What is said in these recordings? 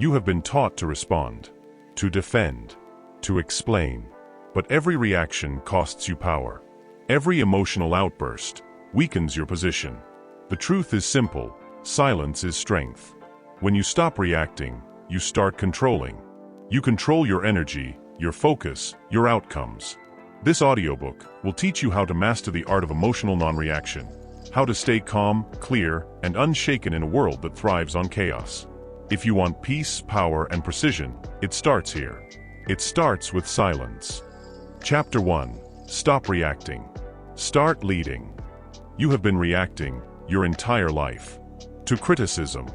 You have been taught to respond, to defend, to explain. But every reaction costs you power. Every emotional outburst weakens your position. The truth is simple: silence is strength. When you stop reacting, you start controlling. You control your energy, your focus, your outcomes. This audiobook will teach you how to master the art of emotional non-reaction, how to stay calm, clear, and unshaken in a world that thrives on chaos. If you want peace, power, and precision, it starts here. It starts with silence. Chapter 1. Stop reacting. Start leading. You have been reacting your entire life. To criticism,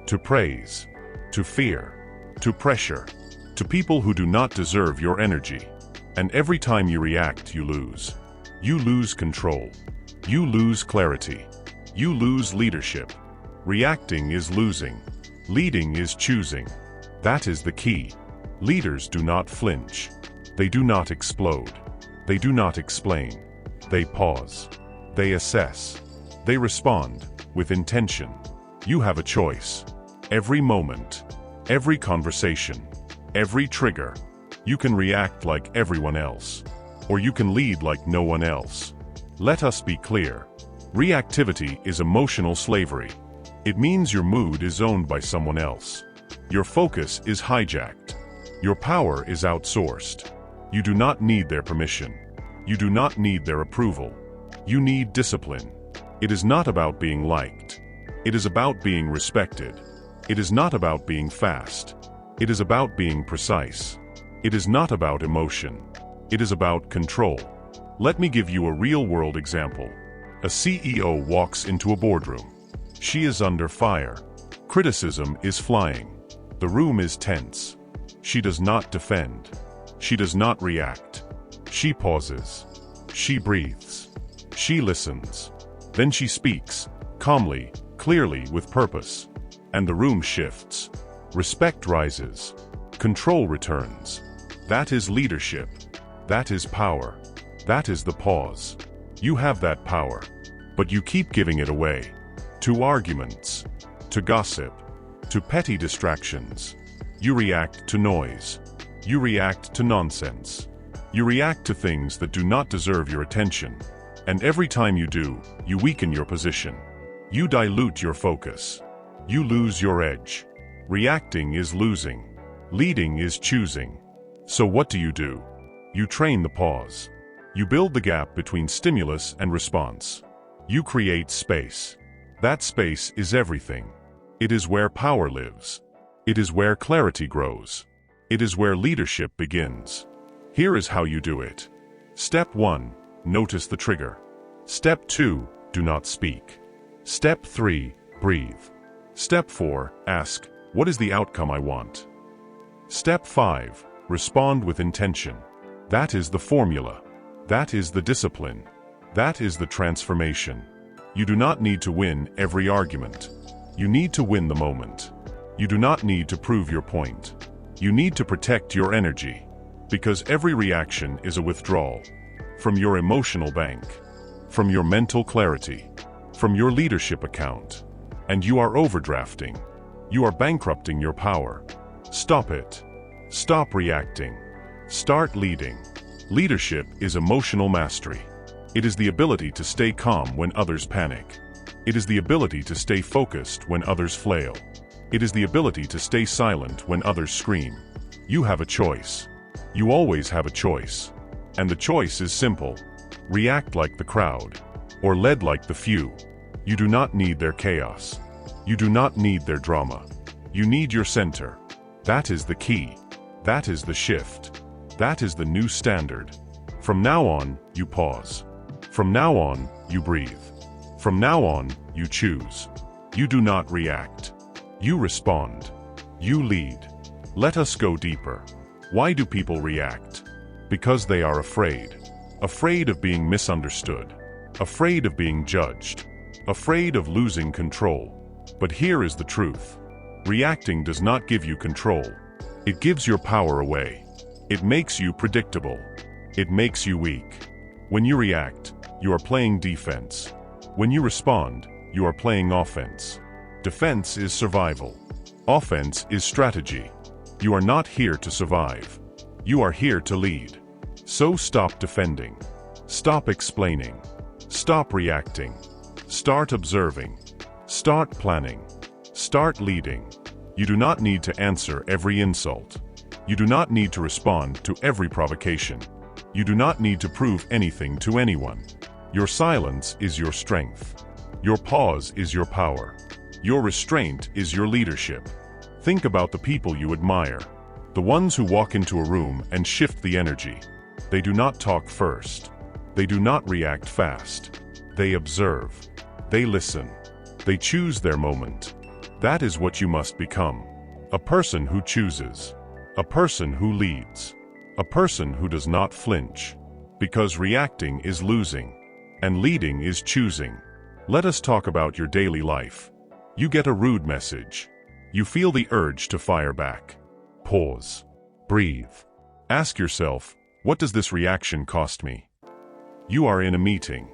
to praise, to fear, to pressure, to people who do not deserve your energy. And every time you react, you lose. You lose control. You lose clarity. You lose leadership. Reacting is losing. Leading is choosing. That is the key. Leaders do not flinch. They do not explode. They do not explain. They pause. They assess. They respond with intention. You have a choice. Every moment, every conversation, every trigger. You can react like everyone else, or you can lead like no one else. Let us be clear. Reactivity is emotional slavery. It means your mood is owned by someone else. Your focus is hijacked. Your power is outsourced. You do not need their permission. You do not need their approval. You need discipline. It is not about being liked. It is about being respected. It is not about being fast. It is about being precise. It is not about emotion. It is about control. Let me give you a real-world example. A CEO walks into a boardroom. She is under fire. Criticism is flying. The room is tense. She does not defend. She does not react. She pauses. She breathes. She listens. Then she speaks, calmly, clearly, with purpose. And the room shifts. Respect rises. Control returns. That is leadership. That is power. That is the pause. You have that power, but you keep giving it away. To arguments, to gossip, to petty distractions. You react to noise. You react to nonsense. You react to things that do not deserve your attention. And every time you do, you weaken your position. You dilute your focus. You lose your edge. Reacting is losing. Leading is choosing. So what do? You train the pause. You build the gap between stimulus and response. You create space. That space is everything. It is where power lives. It is where clarity grows. It is where leadership begins. Here is how you do it. Step 1. Notice the trigger. Step 2. Do not speak. Step 3. Breathe. Step 4. Ask, what is the outcome I want? Step 5. Respond with intention. That is the formula. That is the discipline. That is the transformation. You do not need to win every argument. You need to win the moment. You do not need to prove your point. You need to protect your energy. Because every reaction is a withdrawal. From your emotional bank. From your mental clarity. From your leadership account. And you are overdrafting. You are bankrupting your power. Stop it. Stop reacting. Start leading. Leadership is emotional mastery. It is the ability to stay calm when others panic. It is the ability to stay focused when others flail. It is the ability to stay silent when others scream. You have a choice. You always have a choice. And the choice is simple. React like the crowd, or lead like the few. You do not need their chaos. You do not need their drama. You need your center. That is the key. That is the shift. That is the new standard. From now on, you pause. From now on, you breathe. From now on, you choose. You do not react. You respond. You lead. Let us go deeper. Why do people react? Because they are afraid. Afraid of being misunderstood. Afraid of being judged. Afraid of losing control. But here is the truth. Reacting does not give you control. It gives your power away. It makes you predictable. It makes you weak. When you react, you are playing defense. When you respond, you are playing offense. Defense is survival. Offense is strategy. You are not here to survive. You are here to lead. So stop defending. Stop explaining. Stop reacting. Start observing. Start planning. Start leading. You do not need to answer every insult. You do not need to respond to every provocation. You do not need to prove anything to anyone. Your silence is your strength. Your pause is your power. Your restraint is your leadership. Think about the people you admire. The ones who walk into a room and shift the energy. They do not talk first. They do not react fast. They observe. They listen. They choose their moment. That is what you must become. A person who chooses. A person who leads. A person who does not flinch. Because reacting is losing. And leading is choosing. Let us talk about your daily life. You get a rude message. You feel the urge to fire back. Pause. Breathe. Ask yourself, what does this reaction cost me? You are in a meeting.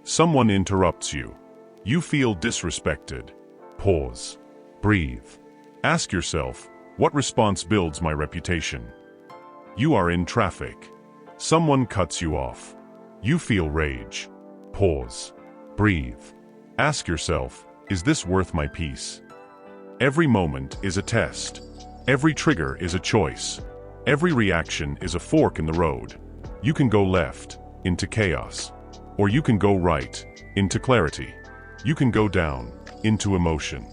Someone interrupts you. You feel disrespected. Pause. Breathe. Ask yourself, what response builds my reputation? You are in traffic. Someone cuts you off. You feel rage. Pause. Breathe. Ask yourself, is this worth my peace? Every moment is a test. Every trigger is a choice. Every reaction is a fork in the road. You can go left, into chaos. Or you can go right, into clarity. You can go down, into emotion.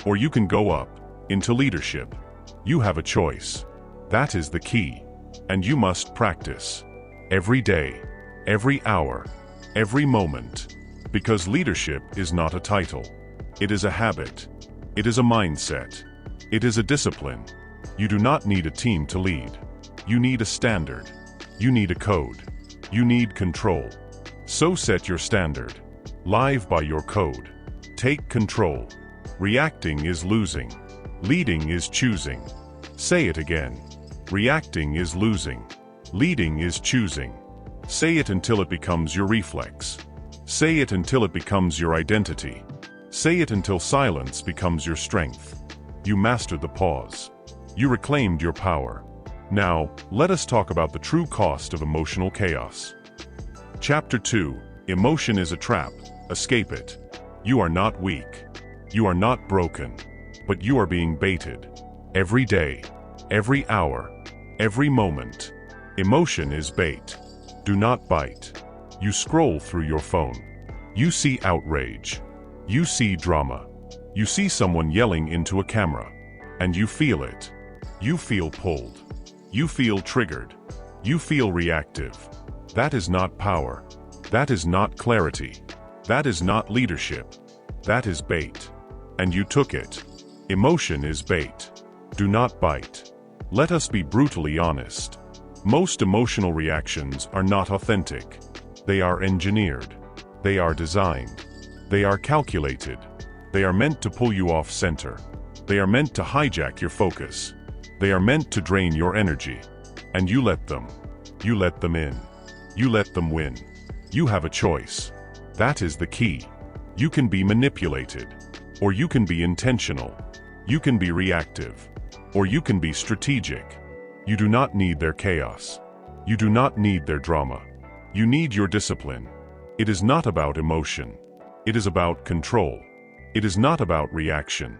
Or you can go up, into leadership. You have a choice. That is the key. And you must practice. Every day, every hour, every moment. Because leadership is not a title. It is a habit. It is a mindset. It is a discipline. You do not need a team to lead. You need a standard. You need a code. You need control. So set your standard. Live by your code. Take control. Reacting is losing. Leading is choosing. Say it again. Reacting is losing. Leading is choosing. Say it until it becomes your reflex. Say it until it becomes your identity. Say it until silence becomes your strength. You mastered the pause. You reclaimed your power. Now, let us talk about the true cost of emotional chaos. Chapter 2. Emotion is a trap. Escape it. You are not weak. You are not broken. But you are being baited. Every day. Every hour. Every moment. Emotion is bait. Do not bite. You scroll through your phone. You see outrage. You see drama. You see someone yelling into a camera. And you feel it. You feel pulled. You feel triggered. You feel reactive. That is not power. That is not clarity. That is not leadership. That is bait. And you took it. Emotion is bait. Do not bite. Let us be brutally honest. Most emotional reactions are not authentic. They are engineered. They are designed. They are calculated. They are meant to pull you off center. They are meant to hijack your focus. They are meant to drain your energy. And you let them. You let them in. You let them win. You have a choice. That is the key. You can be manipulated. Or you can be intentional. You can be reactive. Or you can be strategic. You do not need their chaos. You do not need their drama. You need your discipline. It is not about emotion. It is about control. It is not about reaction.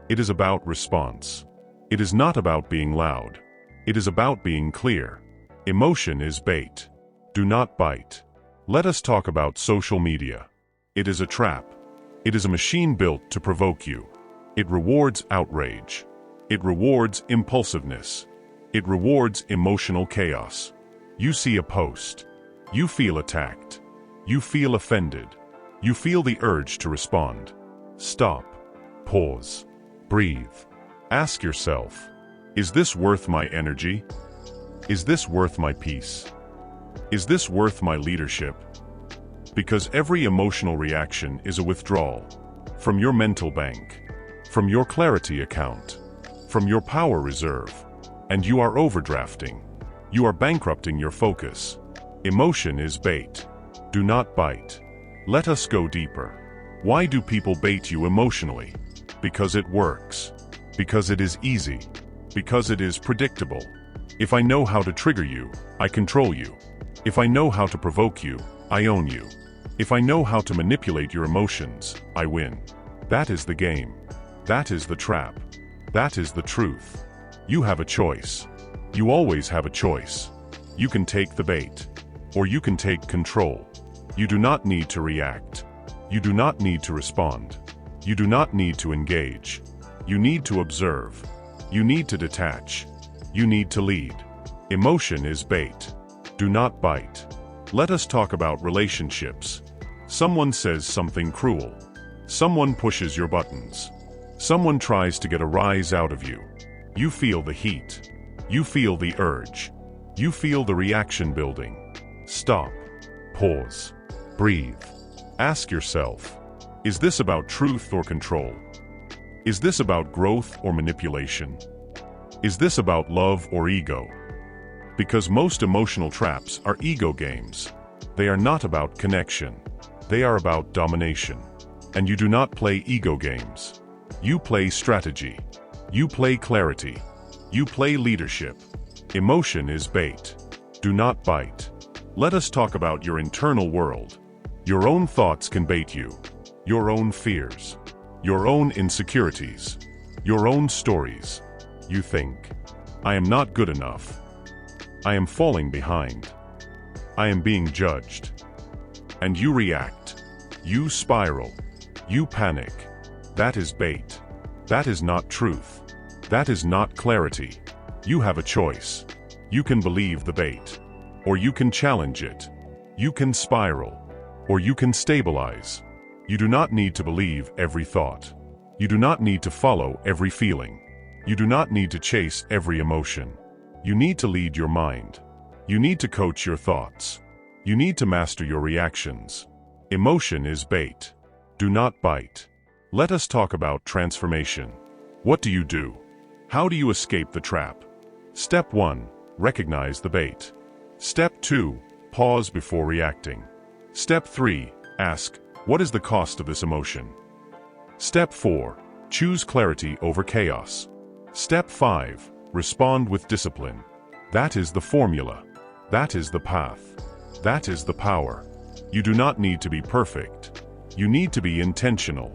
It is about response. It is not about being loud. It is about being clear. Emotion is bait. Do not bite. Let us talk about social media. It is a trap. It is a machine built to provoke you. It rewards outrage. It rewards impulsiveness. It rewards emotional chaos. You see a post. You feel attacked. You feel offended. You feel the urge to respond. Stop. Pause. Breathe. Ask yourself, is this worth my energy? Is this worth my peace? Is this worth my leadership? Because every emotional reaction is a withdrawal from your mental bank, from your clarity account, from your power reserve, and you are overdrafting. You are bankrupting your focus. Emotion is bait. Do not bite. Let us go deeper. Why do people bait you emotionally? Because it works. Because it is easy. Because it is predictable. If I know how to trigger you, I control you. If I know how to provoke you, I own you. If I know how to manipulate your emotions, I win. That is the game. That is the trap. That is the truth. You have a choice. You always have a choice. You can take the bait. Or you can take control. You do not need to react. You do not need to respond. You do not need to engage. You need to observe. You need to detach. You need to lead. Emotion is bait. Do not bite. Let us talk about relationships. Someone says something cruel. Someone pushes your buttons. Someone tries to get a rise out of you. You feel the heat. You feel the urge. You feel the reaction building. Stop. Pause. Breathe. Ask yourself, is this about truth or control? Is this about growth or manipulation? Is this about love or ego? Because most emotional traps are ego games. They are not about connection. They are about domination. And you do not play ego games. You play strategy. You play clarity. You play leadership. Emotion is bait. Do not bite. Let us talk about your internal world. Your own thoughts can bait you. Your own fears. Your own insecurities. Your own stories. You think, I am not good enough. I am falling behind. I am being judged. And you react. You spiral. You panic. That is bait. That is not truth. That is not clarity. You have a choice. You can believe the bait. Or you can challenge it. You can spiral. Or you can stabilize. You do not need to believe every thought. You do not need to follow every feeling. You do not need to chase every emotion. You need to lead your mind. You need to coach your thoughts. You need to master your reactions. Emotion is bait. Do not bite. Let us talk about transformation. What do you do? How do you escape the trap? Step 1. Recognize the bait. Step 2. Pause before reacting. Step 3. Ask, what is the cost of this emotion? Step 4. Choose clarity over chaos. Step 5. Respond with discipline. That is the formula. That is the path. That is the power. You do not need to be perfect. You need to be intentional.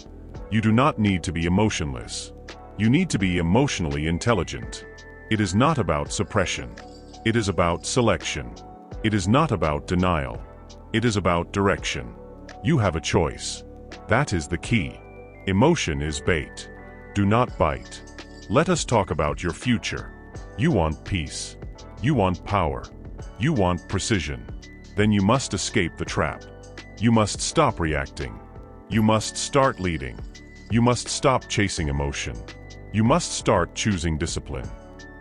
You do not need to be emotionless. You need to be emotionally intelligent. It is not about suppression. It is about selection. It is not about denial. It is about direction. You have a choice. That is the key. Emotion is bait. Do not bite. Let us talk about your future. You want peace. You want power. You want precision. Then you must escape the trap. You must stop reacting. You must start leading. You must stop chasing emotion. You must start choosing discipline.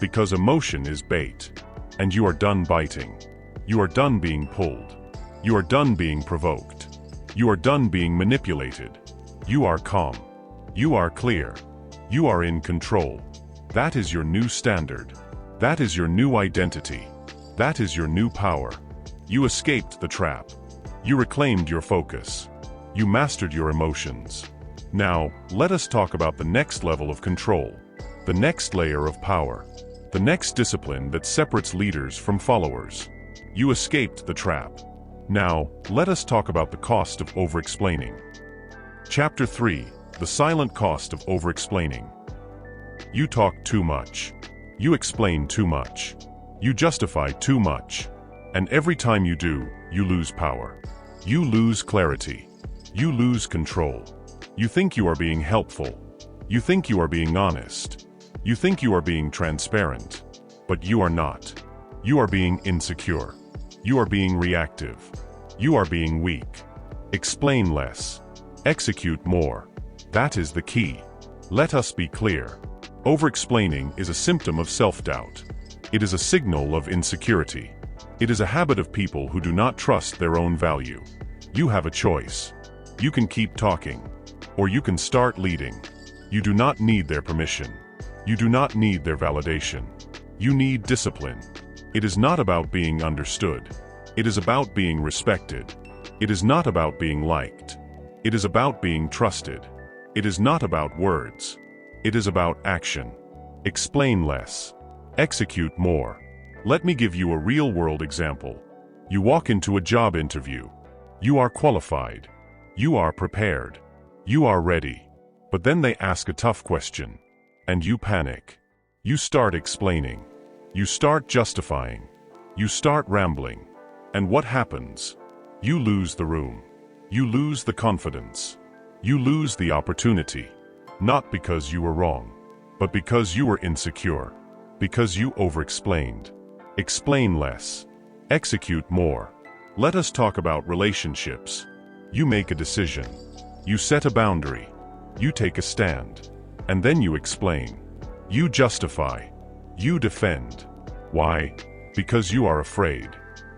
Because emotion is bait. And you are done biting. You are done being pulled. You are done being provoked. You are done being manipulated. You are calm. You are clear. You are in control. That is your new standard. That is your new identity. That is your new power. You escaped the trap. You reclaimed your focus. You mastered your emotions. Now, let us talk about the next level of control. The next layer of power. The next discipline that separates leaders from followers. You escaped the trap. Now, let us talk about the cost of overexplaining. Chapter 3. The Silent Cost of Overexplaining. You talk too much. You explain too much. You justify too much. And every time you do, you lose power. You lose clarity. You lose control. You think you are being helpful. You think you are being honest. You think you are being transparent. But you are not. You are being insecure. You are being reactive. You are being weak. Explain less. Execute more. That is the key. Let us be clear. Overexplaining is a symptom of self-doubt. It is a signal of insecurity. It is a habit of people who do not trust their own value. You have a choice. You can keep talking. Or you can start leading. You do not need their permission. You do not need their validation. You need discipline. It is not about being understood. It is about being respected. It is not about being liked. It is about being trusted. It is not about words. It is about action. Explain less. Execute more. Let me give you a real-world example. You walk into a job interview. You are qualified. You are prepared. You are ready. But then they ask a tough question. And you panic. You start explaining. You start justifying. You start rambling. And what happens? You lose the room. You lose the confidence. You lose the opportunity. Not because you were wrong, but because you were insecure. Because you overexplained. Explain less. Execute more. Let us talk about relationships. You make a decision. You set a boundary. You take a stand. And then you explain. You justify. You defend. Why? Because you are afraid.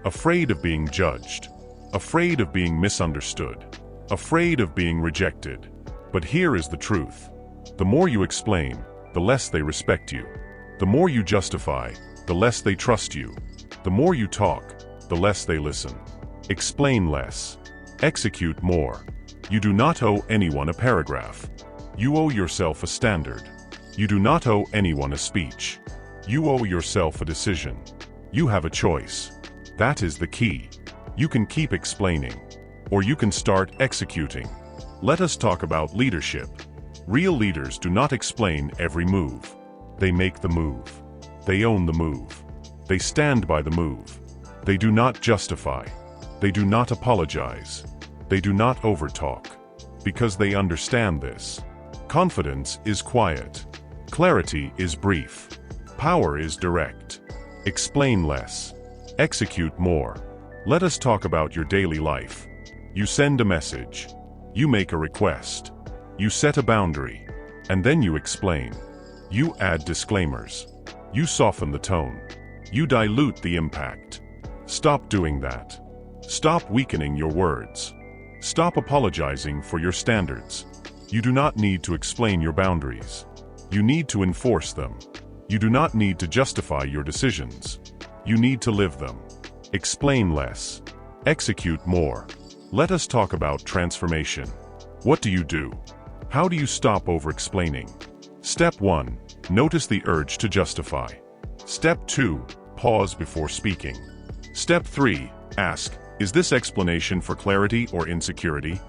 Afraid of being judged. Afraid of being misunderstood. Afraid of being rejected. But here is the truth. The more you explain, the less they respect you. The more you justify, the less they trust you. The more you talk, the less they listen. Explain less. Execute more. You do not owe anyone a paragraph. You owe yourself a standard. You do not owe anyone a speech. You owe yourself a decision. You have a choice. That is the key. You can keep explaining, or you can start executing. Let us talk about leadership. Real leaders do not explain every move. They make the move. They own the move. They stand by the move. They do not justify. They do not apologize. They do not overtalk. Because they understand this. Confidence is quiet. Clarity is brief. Power is direct. Explain less. Execute more. Let us talk about your daily life. You send a message. You make a request. You set a boundary. And then you explain. You add disclaimers. You soften the tone. You dilute the impact. Stop doing that. Stop weakening your words. Stop apologizing for your standards. You do not need to explain your boundaries. You need to enforce them. You do not need to justify your decisions. You need to live them. Explain less. Execute more. Let us talk about transformation. What do you do? How do you stop over-explaining? Step 1. Notice the urge to justify. Step 2. Pause before speaking. Step 3. Ask, is this explanation for clarity or insecurity?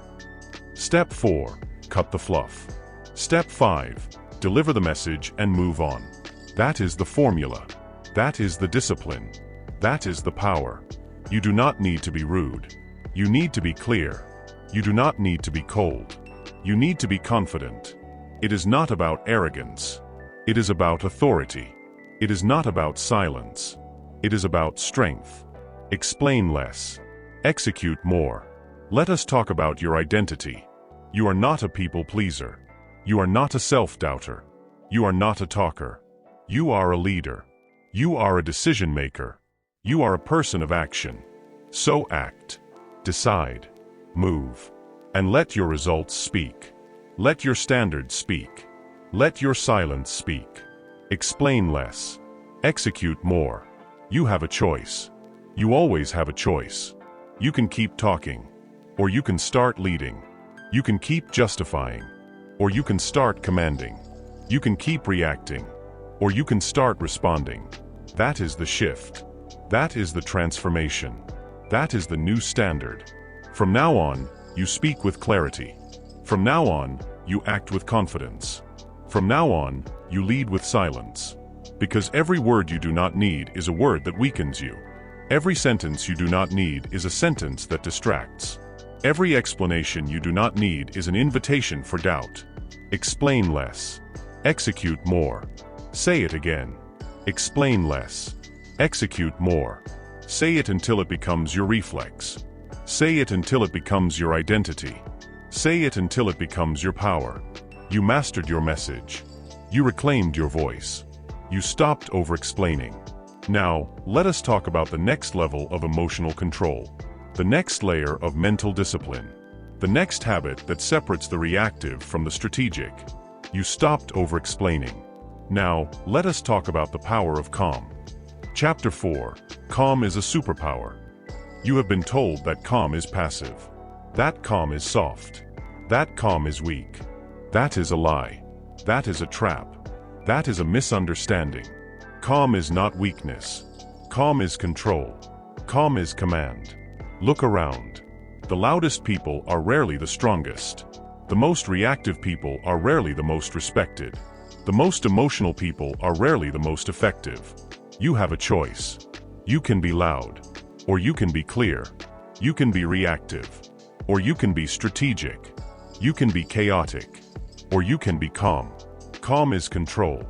Step 4. Cut the fluff. Step 5. Deliver the message and move on. That is the formula. That is the discipline. That is the power. You do not need to be rude. You need to be clear. You do not need to be cold. You need to be confident. It is not about arrogance. It is about authority. It is not about silence. It is about strength. Explain less. Execute more. Let us talk about your identity. You are not a people pleaser. You are not a self-doubter. You are not a talker. You are a leader. You are a decision maker. You are a person of action. So act. Decide. Move. And let your results speak. Let your standards speak. Let your silence speak. Explain less. Execute more. You have a choice. You always have a choice. You can keep talking, or you can start leading. You can keep justifying, or you can start commanding. You can keep reacting, or you can start responding. That is the shift. That is the transformation. That is the new standard. From now on, you speak with clarity. From now on, you act with confidence. From now on, you lead with silence. Because every word you do not need is a word that weakens you. Every sentence you do not need is a sentence that distracts. Every explanation you do not need is an invitation for doubt. Explain less. Execute more. Say it again. Explain less. Execute more. Say it until it becomes your reflex. Say it until it becomes your identity. Say it until it becomes your power. You mastered your message. You reclaimed your voice. You stopped over-explaining. Now, let us talk about the next level of emotional control. The next layer of mental discipline. The next habit that separates the reactive from the strategic. You stopped over-explaining. Now, let us talk about the power of calm. Chapter 4. Calm is a superpower. You have been told that calm is passive. That calm is soft. That calm is weak. That is a lie. That is a trap. That is a misunderstanding. Calm is not weakness. Calm is control. Calm is command. Look around. The loudest people are rarely the strongest. The most reactive people are rarely the most respected. The most emotional people are rarely the most effective. You have a choice. You can be loud, or you can be clear. You can be reactive, or you can be strategic. You can be chaotic, or you can be calm. Calm is control.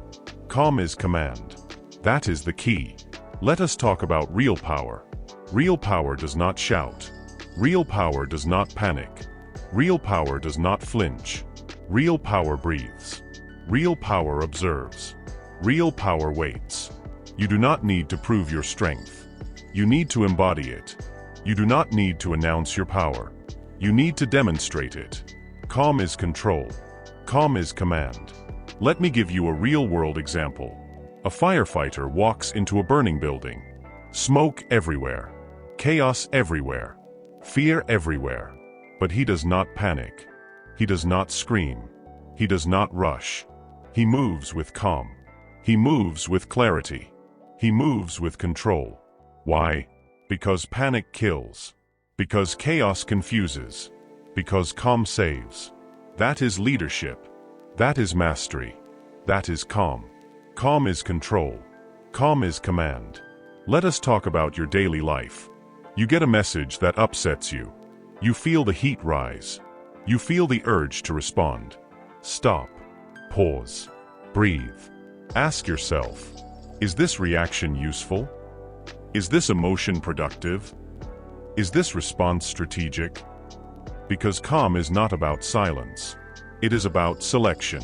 Calm is command. That is the key. Let us talk about real power. Real power does not shout. Real power does not panic. Real power does not flinch. Real power breathes. Real power observes. Real power waits. You do not need to prove your strength. You need to embody it. You do not need to announce your power. You need to demonstrate it. Calm is control. Calm is command. Let me give you a real-world example. A firefighter walks into a burning building. Smoke everywhere. Chaos everywhere. Fear everywhere. But he does not panic. He does not scream. He does not rush. He moves with calm. He moves with clarity. He moves with control. Why? Because panic kills. Because chaos confuses. Because calm saves. That is leadership. That is mastery. That is calm. Calm is control. Calm is command. Let us talk about your daily life. You get a message that upsets you. You feel the heat rise. You feel the urge to respond. Stop. Pause. Breathe. Ask yourself, is this reaction useful? Is this emotion productive? Is this response strategic? Because calm is not about silence. It is about selection.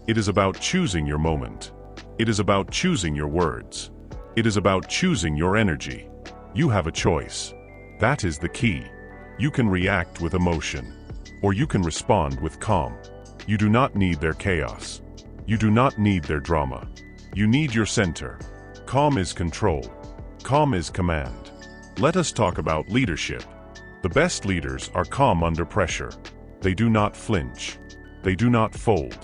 It is about choosing your moment. It is about choosing your words. It is about choosing your energy. You have a choice. That is the key. You can react with emotion, or you can respond with calm. You do not need their chaos. You do not need their drama. You need your center. Calm is control. Calm is command. Let us talk about leadership. The best leaders are calm under pressure. They do not flinch. They do not fold.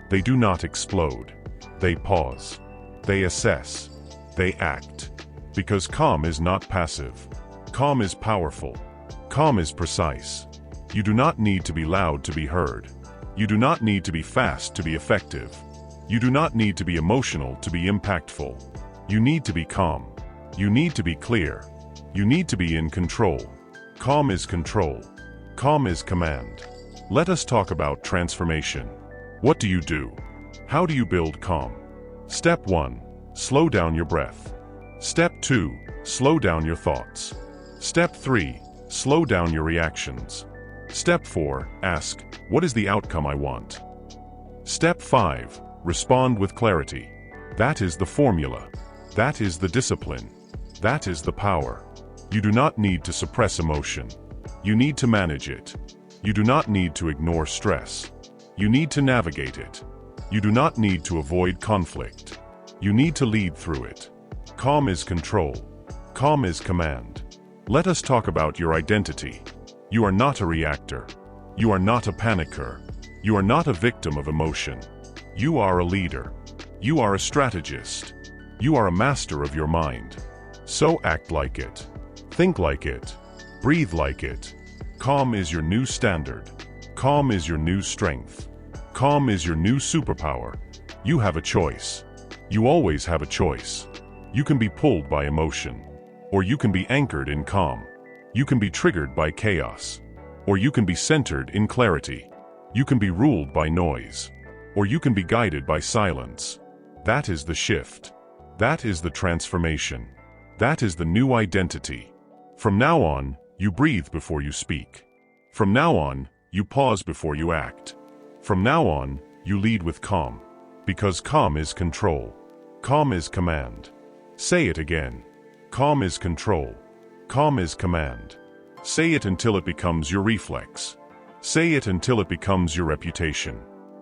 They do not explode. They pause. They assess. They act. Because calm is not passive. Calm is powerful. Calm is precise. You do not need to be loud to be heard. You do not need to be fast to be effective. You do not need to be emotional to be impactful. You need to be calm. You need to be clear. You need to be in control. Calm is control. Calm is command. Let us talk about transformation. What do you do? How do you build calm? Step 1. Slow down your breath. Step 2. Slow down your thoughts. Step 3. Slow down your reactions. Step 4. Ask, what is the outcome I want? Step 5. Respond with clarity. That is the formula. That is the discipline. That is the power. You do not need to suppress emotion. You need to manage it. You do not need to ignore stress. You need to navigate it. You do not need to avoid conflict. You need to lead through it. Calm is control. Calm is command. Let us talk about your identity. You are not a reactor. You are not a panicker. You are not a victim of emotion. You are a leader. You are a strategist. You are a master of your mind. So act like it. Think like it. Breathe like it. Calm is your new standard. Calm is your new strength. Calm is your new superpower. You have a choice. You always have a choice. You can be pulled by emotion, or you can be anchored in calm. You can be triggered by chaos, or you can be centered in clarity. You can be ruled by noise, or you can be guided by silence. That is the shift. That is the transformation. That is the new identity. From now on, you breathe before you speak. From now on, you pause before you act. From now on, you lead with calm. Because calm is control. Calm is command. Say it again. Calm is control. Calm is command. Say it until it becomes your reflex. Say it until it becomes your reputation.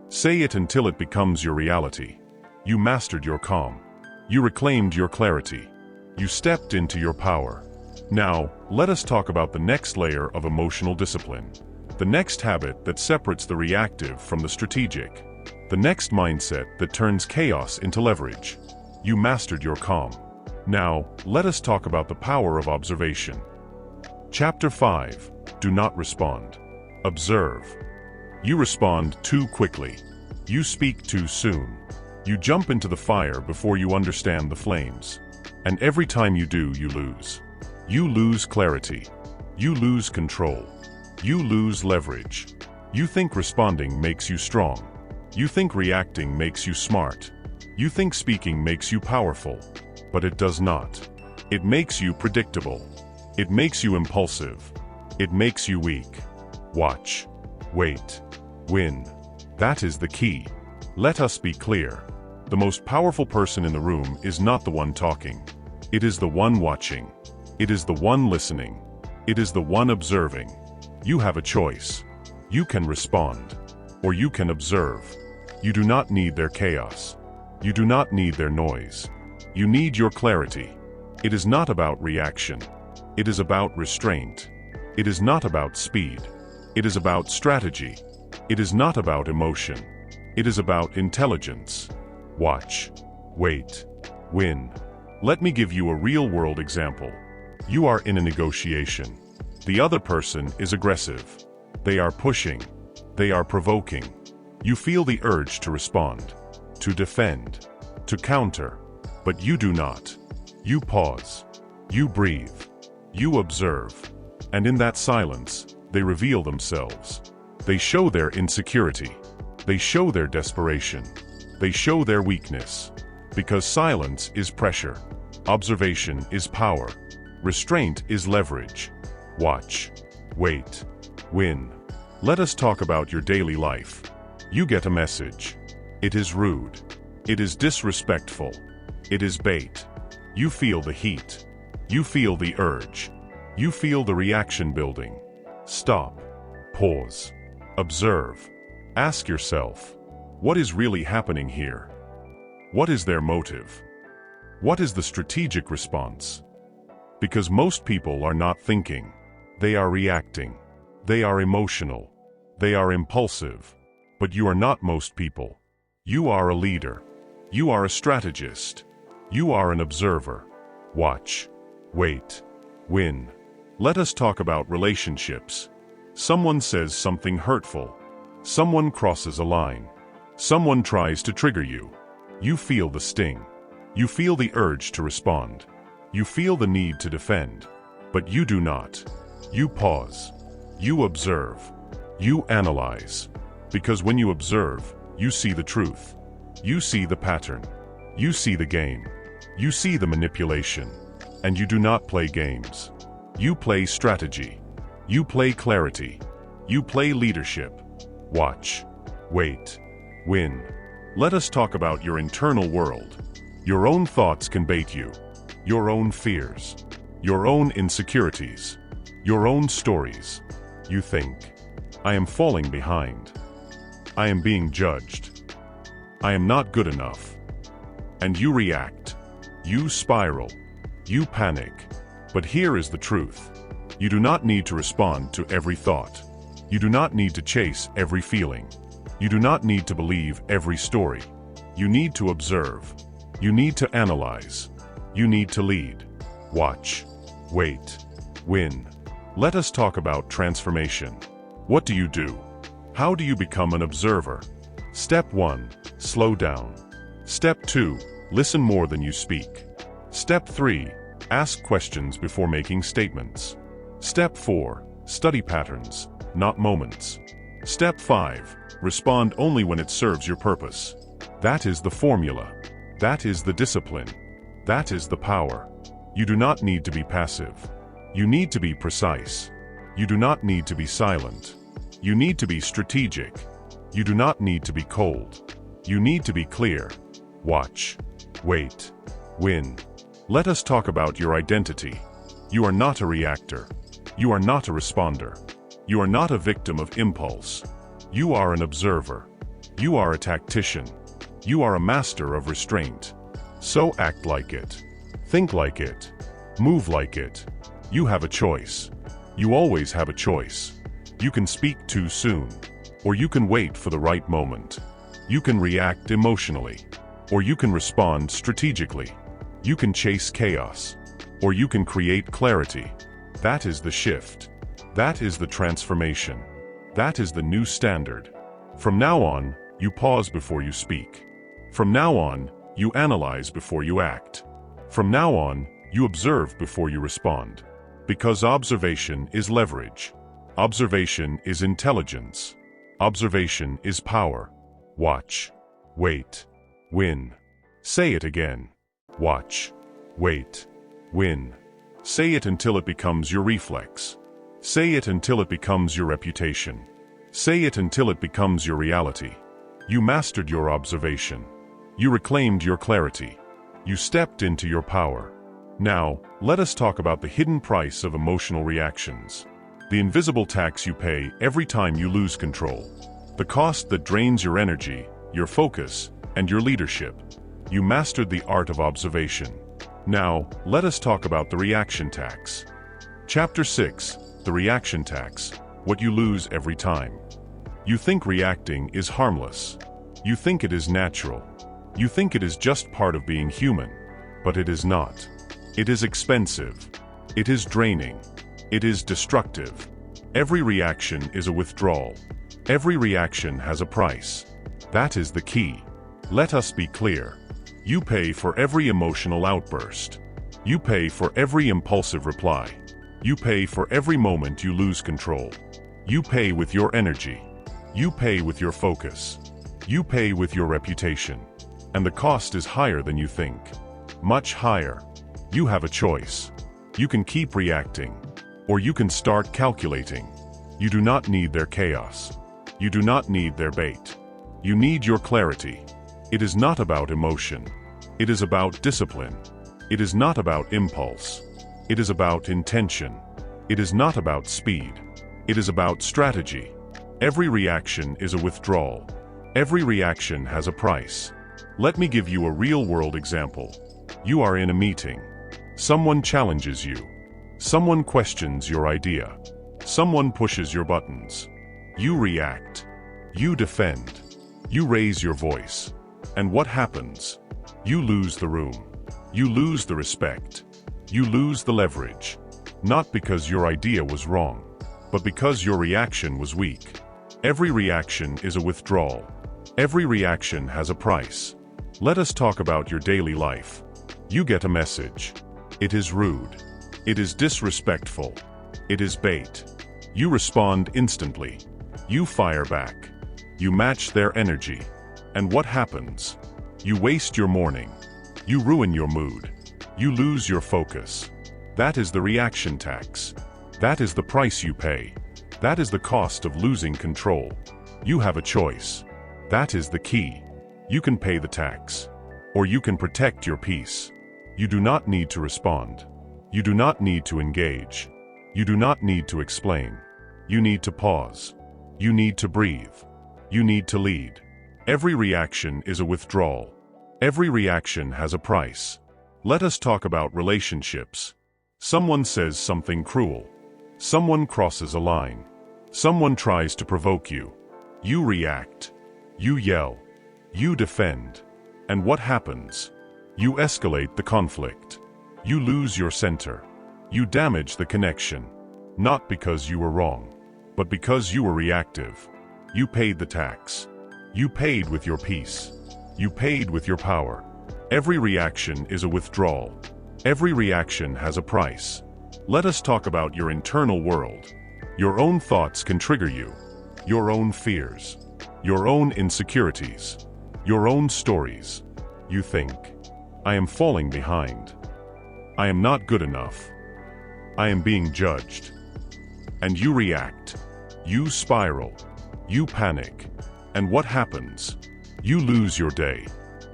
Say it until it becomes your reality. You mastered your calm. You reclaimed your clarity. You stepped into your power. Now, let us talk about the next layer of emotional discipline. The next habit that separates the reactive from the strategic. The next mindset that turns chaos into leverage. You mastered your calm. Now, let us talk about the power of observation. Chapter 5. Do not respond. Observe. You respond too quickly. You speak too soon. You jump into the fire before you understand the flames. And every time you do, you lose. You lose clarity. You lose control. You lose leverage. You think responding makes you strong. You think reacting makes you smart. You think speaking makes you powerful. But it does not. It makes you predictable. It makes you impulsive. It makes you weak. Watch. Wait. Win. That is the key. Let us be clear. The most powerful person in the room is not the one talking. It is the one watching. It is the one listening. It is the one observing. You have a choice. You can respond. Or you can observe. You do not need their chaos. You do not need their noise. You need your clarity. It is not about reaction. It is about restraint. It is not about speed. It is about strategy. It is not about emotion. It is about intelligence. Watch. Wait. Win. Let me give you a real-world example. You are in a negotiation. The other person is aggressive. They are pushing. They are provoking. You feel the urge to respond, to defend, to counter, but you do not. You pause. You breathe. You observe. And in that silence, they reveal themselves. They show their insecurity. They show their desperation. They show their weakness. Because silence is pressure. Observation is power. Restraint is leverage. Watch. Wait. Win. Let us talk about your daily life. You get a message. It is rude. It is disrespectful. It is bait. You feel the heat. You feel the urge. You feel the reaction building. Stop. Pause. Observe. Ask yourself, what is really happening here? What is their motive? What is the strategic response? Because most people are not thinking. They are reacting. They are emotional. They are impulsive. But you are not most people. You are a leader. You are a strategist. You are an observer. Watch. Wait. Win. Let us talk about relationships. Someone says something hurtful. Someone crosses a line. Someone tries to trigger you. You feel the sting. You feel the urge to respond. You feel the need to defend. But you do not. You pause. You observe. You analyze. Because when you observe, you see the truth. You see the pattern. You see the game. You see the manipulation. And you do not play games. You play strategy. You play clarity. You play leadership. Watch. Wait. Win. Let us talk about your internal world. Your own thoughts can bait you. Your own fears. Your own insecurities. Your own stories. You think, I am falling behind. I am being judged. I am not good enough. And you react. You spiral. You panic. But here is the truth. You do not need to respond to every thought. You do not need to chase every feeling. You do not need to believe every story. You need to observe. You need to analyze. You need to lead. Watch. Wait. Win. Let us talk about transformation. What do you do? How do you become an observer? Step 1. Slow down. Step 2. Listen more than you speak. Step 3. Ask questions before making statements. Step 4. Study patterns, not moments. Step 5. Respond only when it serves your purpose. That is the formula. That is the discipline. That is the power. You do not need to be passive. You need to be precise. You do not need to be silent. You need to be strategic. You do not need to be cold. You need to be clear. Watch. Wait. Win. Let us talk about your identity. You are not a reactor. You are not a responder. You are not a victim of impulse. You are an observer. You are a tactician. You are a master of restraint. So act like it. Think like it. Move like it. You have a choice. You always have a choice. You can speak too soon, or you can wait for the right moment. You can react emotionally, or you can respond strategically. You can chase chaos, or you can create clarity. That is the shift. That is the transformation. That is the new standard. From now on, you pause before you speak. From now on, you analyze before you act. From now on, you observe before you respond. Because observation is leverage. Observation is intelligence. Observation is power. Watch. Wait. Win. Say it again. Watch. Wait. Win. Say it until it becomes your reflex. Say it until it becomes your reputation. Say it until it becomes your reality. You mastered your observation. You reclaimed your clarity. You stepped into your power. Now, let us talk about the hidden price of emotional reactions. The invisible tax you pay every time you lose control. The cost that drains your energy, your focus, and your leadership. You mastered the art of observation. Now, let us talk about the reaction tax. Chapter 6, The Reaction Tax, What You Lose Every Time. You think reacting is harmless. You think it is natural. You think it is just part of being human. But it is not. It is expensive. It is draining. It is destructive. Every reaction is a withdrawal. Every reaction has a price. That is the key. Let us be clear. You pay for every emotional outburst. You pay for every impulsive reply. You pay for every moment you lose control. You pay with your energy. You pay with your focus. You pay with your reputation. And the cost is higher than you think. Much higher. You have a choice. You can keep reacting, or you can start calculating. You do not need their chaos. You do not need their bait. You need your clarity. It is not about emotion. It is about discipline. It is not about impulse. It is about intention. It is not about speed. It is about strategy. Every reaction is a withdrawal. Every reaction has a price. Let me give you a real-world example. You are in a meeting. Someone challenges you. Someone questions your idea. Someone pushes your buttons. You react. You defend. You raise your voice. And what happens? You lose the room. You lose the respect. You lose the leverage. Not because your idea was wrong, but because your reaction was weak. Every reaction is a withdrawal. Every reaction has a price. Let us talk about your daily life. You get a message. It is rude. It is disrespectful. It is bait. You respond instantly. You fire back. You match their energy. And what happens? You waste your morning. You ruin your mood. You lose your focus. That is the reaction tax. That is the price you pay. That is the cost of losing control. You have a choice. That is the key. You can pay the tax, or you can protect your peace. You do not need to respond. You do not need to engage. You do not need to explain. You need to pause. You need to breathe. You need to lead. Every reaction is a withdrawal. Every reaction has a price. Let us talk about relationships. Someone says something cruel. Someone crosses a line. Someone tries to provoke you. You react. You yell. You defend. And what happens? You escalate the conflict. You lose your center. You damage the connection. Not because you were wrong, but because you were reactive. You paid the tax. You paid with your peace. You paid with your power. Every reaction is a withdrawal. Every reaction has a price. Let us talk about your internal world. Your own thoughts can trigger you. Your own fears. Your own insecurities. Your own stories. You think, I am falling behind. I am not good enough. I am being judged. And you react. You spiral. You panic. And what happens? You lose your day.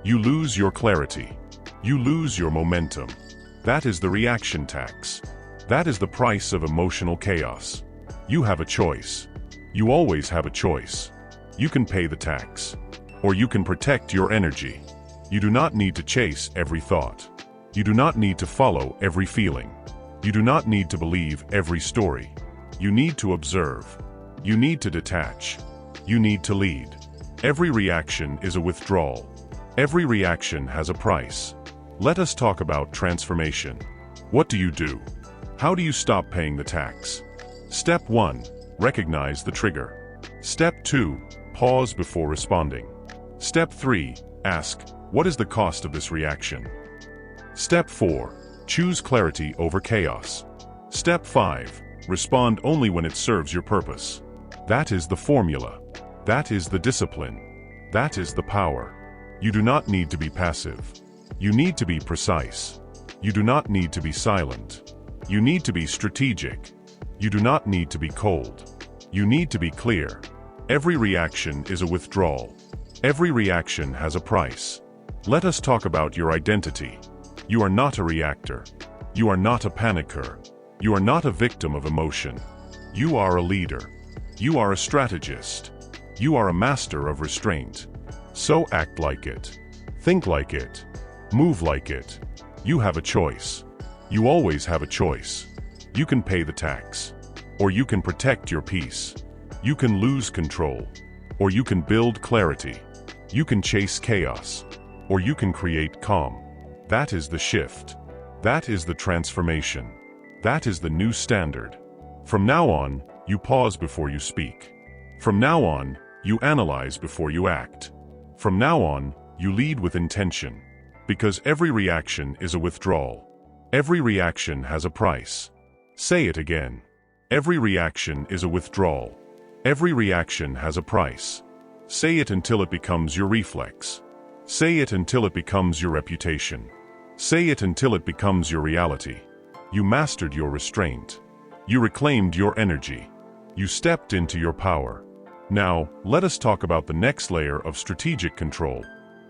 You lose your clarity. You lose your momentum. That is the reaction tax. That is the price of emotional chaos. You have a choice. You always have a choice. You can pay the tax, or you can protect your energy. You do not need to chase every thought. You do not need to follow every feeling. You do not need to believe every story. You need to observe. You need to detach. You need to lead. Every reaction is a withdrawal. Every reaction has a price. Let us talk about transformation. What do you do? How do you stop paying the tax? Step 1. Recognize the trigger. Step 2. Pause before responding. Step 3. Ask, what is the cost of this reaction? Step 4. Choose clarity over chaos. Step 5. Respond only when it serves your purpose. That is the formula. That is the discipline. That is the power. You do not need to be passive. You need to be precise. You do not need to be silent. You need to be strategic. You do not need to be cold. You need to be clear. Every reaction is a withdrawal. Every reaction has a price. Let us talk about your identity. You are not a reactor. You are not a panicker. You are not a victim of emotion. You are a leader. You are a strategist. You are a master of restraint. So act like it. Think like it. Move like it. You have a choice. You always have a choice. You can pay the tax. Or you can protect your peace. You can lose control. Or you can build clarity. You can chase chaos. Or you can create calm. That is the shift. That is the transformation. That is the new standard. From now on, you pause before you speak. From now on, you analyze before you act. From now on, you lead with intention. Because every reaction is a withdrawal. Every reaction has a price. Say it again. Every reaction is a withdrawal. Every reaction has a price. Say it until it becomes your reflex. Say it until it becomes your reputation. Say it until it becomes your reality. You mastered your restraint. You reclaimed your energy. You stepped into your power. Now, let us talk about the next layer of strategic control.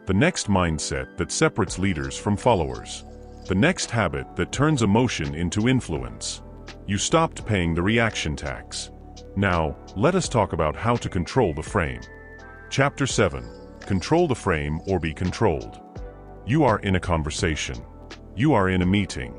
The next mindset that separates leaders from followers. The next habit that turns emotion into influence. You stopped paying the reaction tax. Now, let us talk about how to control the frame. Chapter 7. Control the frame or be controlled. You are in a conversation. You are in a meeting.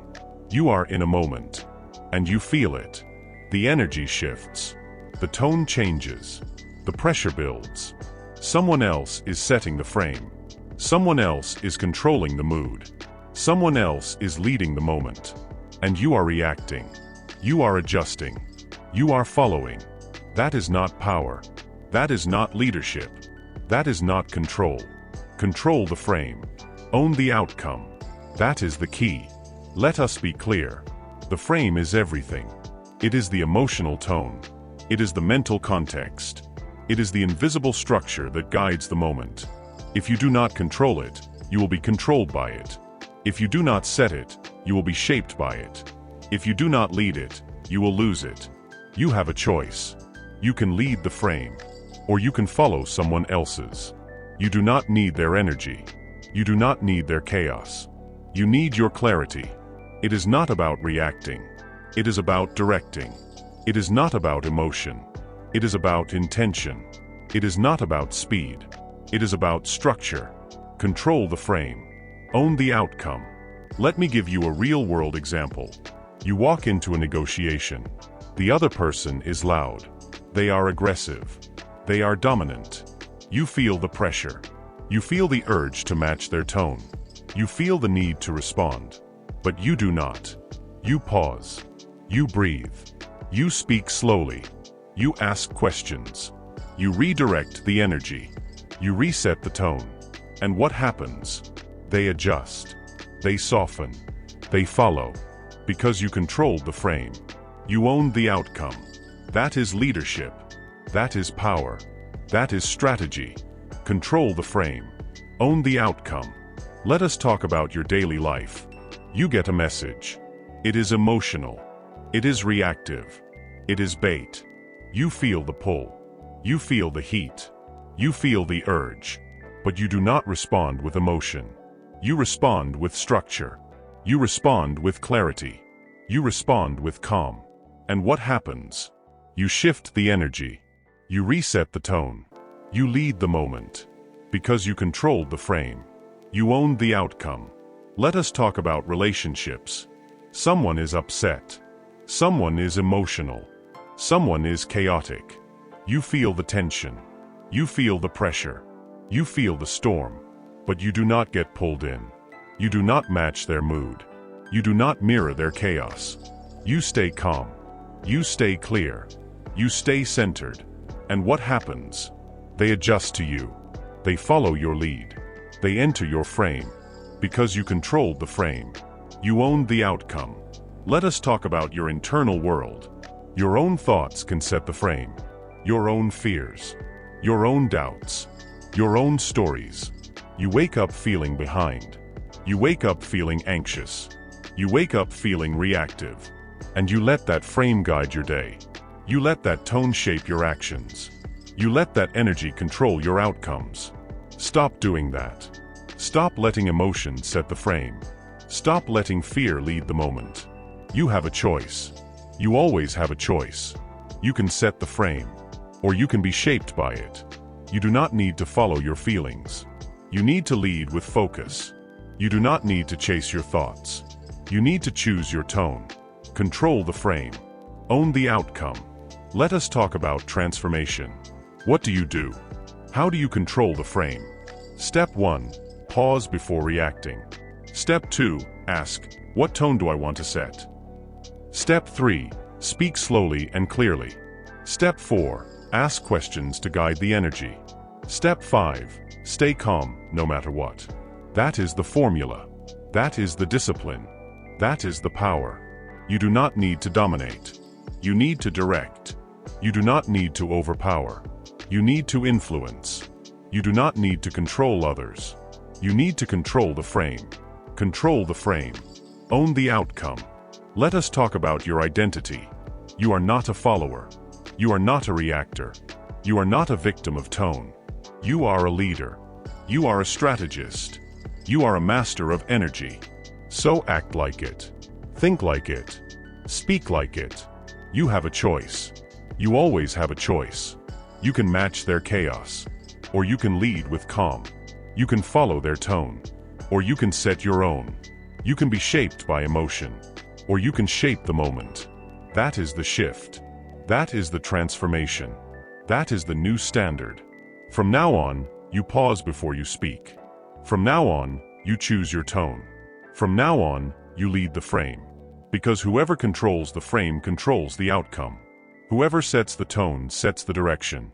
You are in a moment. And you feel it. The energy shifts. The tone changes. The pressure builds. Someone else is setting the frame. Someone else is controlling the mood. Someone else is leading the moment. And you are reacting. You are adjusting. You are following. That is not power. That is not leadership. That is not control. Control the frame. Own the outcome. That is the key. Let us be clear. The frame is everything. It is the emotional tone. It is the mental context. It is the invisible structure that guides the moment. If you do not control it, you will be controlled by it. If you do not set it, you will be shaped by it. If you do not lead it, you will lose it. You have a choice. You can lead the frame, or you can follow someone else's. You do not need their energy. You do not need their chaos. You need your clarity. It is not about reacting. It is about directing. It is not about emotion. It is about intention. It is not about speed. It is about structure. Control the frame. Own the outcome. Let me give you a real-world example. You walk into a negotiation. The other person is loud. They are aggressive. They are dominant. You feel the pressure. You feel the urge to match their tone. You feel the need to respond. But you do not. You pause. You breathe. You speak slowly. You ask questions. You redirect the energy. You reset the tone. And what happens? They adjust. They soften. They follow. Because you controlled the frame. You owned the outcome. That is leadership. That is power. That is strategy. Control the frame. Own the outcome. Let us talk about your daily life. You get a message. It is emotional. It is reactive. It is bait. You feel the pull. You feel the heat. You feel the urge. But you do not respond with emotion. You respond with structure. You respond with clarity. You respond with calm. And what happens? You shift the energy. You reset the tone. You lead the moment. Because you controlled the frame. You owned the outcome. Let us talk about relationships. Someone is upset. Someone is emotional. Someone is chaotic. You feel the tension. You feel the pressure. You feel the storm. But you do not get pulled in. You do not match their mood. You do not mirror their chaos. You stay calm. You stay clear. You stay centered. And what happens? They adjust to you. They follow your lead. They enter your frame. Because you controlled the frame. You owned the outcome. Let us talk about your internal world. Your own thoughts can set the frame. Your own fears. Your own doubts. Your own stories. You wake up feeling behind. You wake up feeling anxious. You wake up feeling reactive. And you let that frame guide your day. You let that tone shape your actions. You let that energy control your outcomes. Stop doing that. Stop letting emotion set the frame. Stop letting fear lead the moment. You have a choice. You always have a choice. You can set the frame, or you can be shaped by it. You do not need to follow your feelings. You need to lead with focus. You do not need to chase your thoughts. You need to choose your tone. Control the frame. Own the outcome. Let us talk about transformation. What do you do? How do you control the frame? Step 1. Pause before reacting. Step 2. Ask, what tone do I want to set? Step 3. Speak slowly and clearly. Step 4. Ask questions to guide the energy. Step 5. Stay calm, no matter what. That is the formula. That is the discipline. That is the power. You do not need to dominate. You need to direct. You do not need to overpower. You need to influence. You do not need to control others. You need to control the frame. Control the frame. Own the outcome. Let us talk about your identity. You are not a follower. You are not a reactor. You are not a victim of tone. You are a leader. You are a strategist. You are a master of energy. So act like it. Think like it. Speak like it. You have a choice. You always have a choice. You can match their chaos. Or you can lead with calm. You can follow their tone. Or you can set your own. You can be shaped by emotion. Or you can shape the moment. That is the shift. That is the transformation. That is the new standard. From now on, you pause before you speak. From now on, you choose your tone. From now on, you lead the frame. Because whoever controls the frame controls the outcome. Whoever sets the tone sets the direction.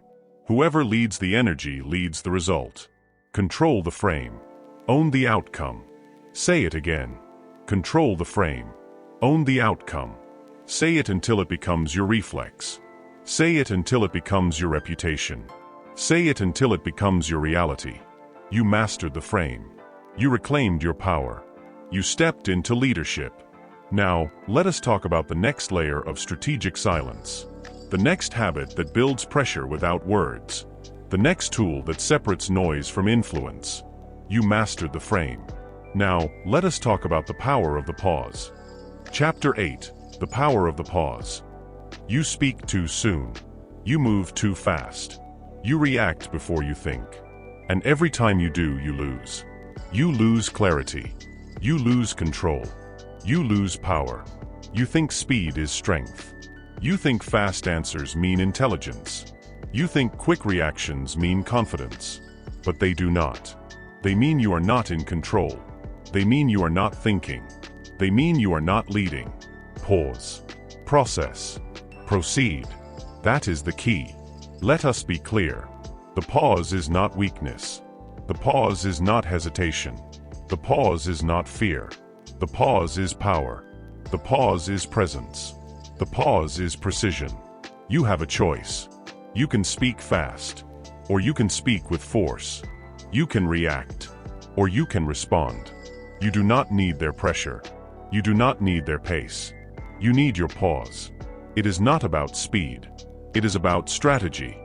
Whoever leads the energy leads the result. Control the frame. Own the outcome. Say it again. Control the frame. Own the outcome. Say it until it becomes your reflex. Say it until it becomes your reputation. Say it until it becomes your reality. You mastered the frame. You reclaimed your power. You stepped into leadership. Now, let us talk about the next layer of strategic silence. The next habit that builds pressure without words. The next tool that separates noise from influence. You mastered the frame. Now, let us talk about the power of the pause. Chapter 8. The power of the pause. You speak too soon. You move too fast. You react before you think. And every time you do, you lose. You lose clarity. You lose control. You lose power. You think speed is strength. You think fast answers mean intelligence. You think quick reactions mean confidence. But they do not. They mean you are not in control. They mean you are not thinking. They mean you are not leading. Pause. Process. Proceed. That is the key. Let us be clear. The pause is not weakness. The pause is not hesitation. The pause is not fear. The pause is power. The pause is presence. The pause is precision. You have a choice. You can speak fast, or you can speak with force. You can react, or you can respond. You do not need their pressure. You do not need their pace. You need your pause. It is not about speed. It is about strategy.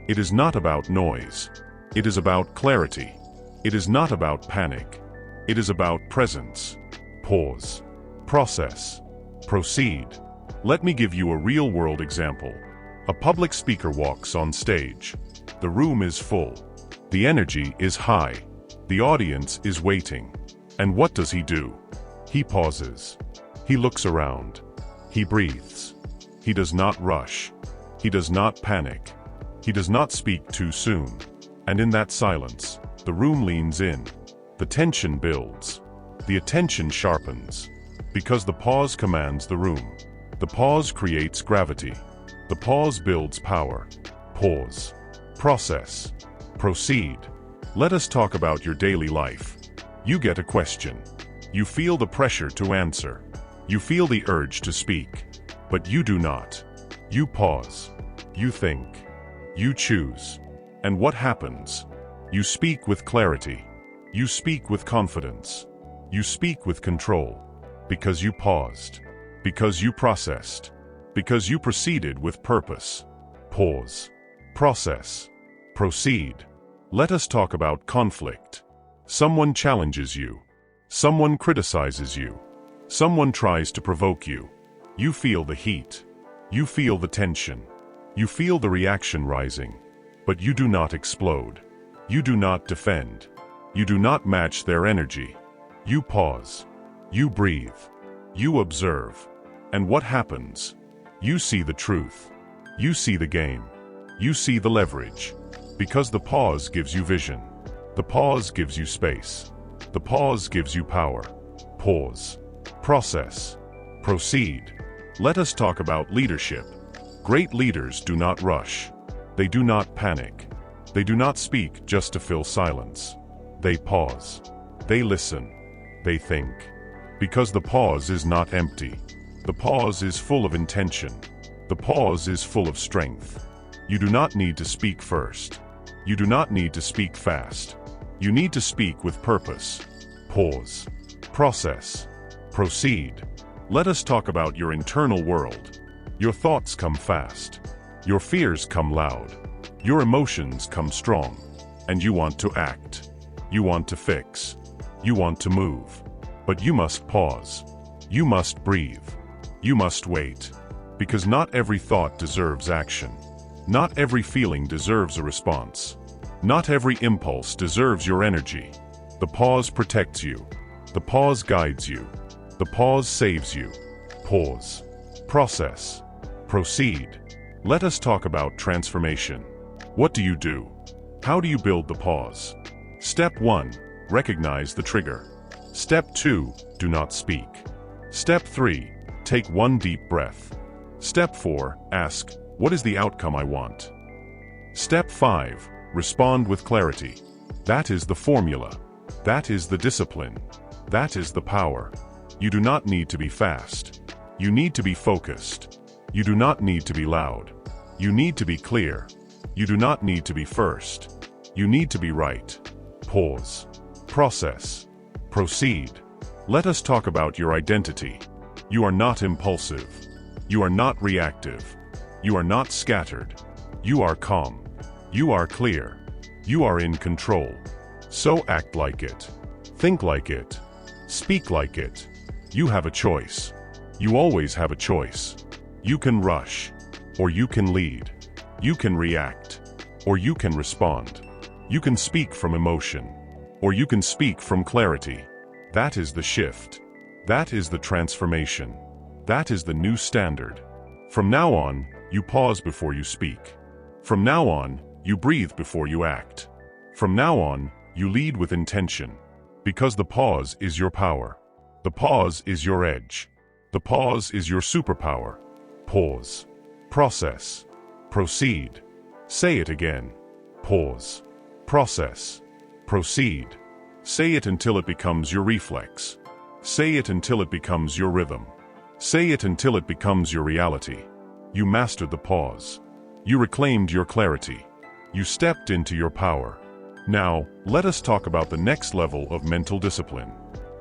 It is not about noise. It is about clarity. It is not about panic. It is about presence. Pause. Process. Proceed. Let me give you a real-world example. A public speaker walks on stage. The room is full. The energy is high. The audience is waiting. And what does he do? He pauses. He looks around. He breathes. He does not rush. He does not panic. He does not speak too soon. And in that silence, the room leans in. The tension builds. The attention sharpens. Because the pause commands the room. The pause creates gravity. The pause builds power. Pause. Process. Proceed. Let us talk about your daily life. You get a question. You feel the pressure to answer. You feel the urge to speak. But you do not. You pause. You think. You choose. And what happens? You speak with clarity. You speak with confidence. You speak with control. Because you paused. Because you processed. Because you proceeded with purpose. Pause. Process. Proceed. Let us talk about conflict. Someone challenges you. Someone criticizes you. Someone tries to provoke you. You feel the heat. You feel the tension. You feel the reaction rising. But you do not explode. You do not defend. You do not match their energy. You pause. You breathe. You observe. And what happens? You see the truth. You see the game. You see the leverage. Because the pause gives you vision. The pause gives you space. The pause gives you power. Pause. Process. Proceed. Let us talk about leadership. Great leaders do not rush. They do not panic. They do not speak just to fill silence. They pause. They listen. They think. Because the pause is not empty. The pause is full of intention. The pause is full of strength. You do not need to speak first. You do not need to speak fast. You need to speak with purpose. Pause. Process. Proceed. Let us talk about your internal world. Your thoughts come fast. Your fears come loud. Your emotions come strong. And you want to act. You want to fix. You want to move. But you must pause. You must breathe. You must wait. Because not every thought deserves action. Not every feeling deserves a response. Not every impulse deserves your energy. The pause protects you. The pause guides you. The pause saves you. Pause. Process. Proceed. Let us talk about transformation. What do you do? How do you build the pause? Step 1. Recognize the trigger. Step 2. Do not speak. Step 3. Take one deep breath. Step 4. Ask, what is the outcome I want? Step 5. Respond with clarity. That is the formula. That is the discipline. That is the power. You do not need to be fast. You need to be focused. You do not need to be loud. You need to be clear. You do not need to be first. You need to be right. Pause. Process. Proceed. Let us talk about your identity. You are not impulsive. You are not reactive. You are not scattered. You are calm. You are clear. You are in control. So act like it. Think like it. Speak like it. You have a choice. You always have a choice. You can rush, or you can lead. You can react, or you can respond. You can speak from emotion, or you can speak from clarity. That is the shift. That is the transformation. That is the new standard. From now on, you pause before you speak. From now on, you breathe before you act. From now on, you lead with intention. Because the pause is your power. The pause is your edge. The pause is your superpower. Pause. Process. Proceed. Say it again. Pause. Process. Proceed. Say it until it becomes your reflex. Say it until it becomes your rhythm. Say it until it becomes your reality. You mastered the pause. You reclaimed your clarity. You stepped into your power. Now, let us talk about the next level of mental discipline.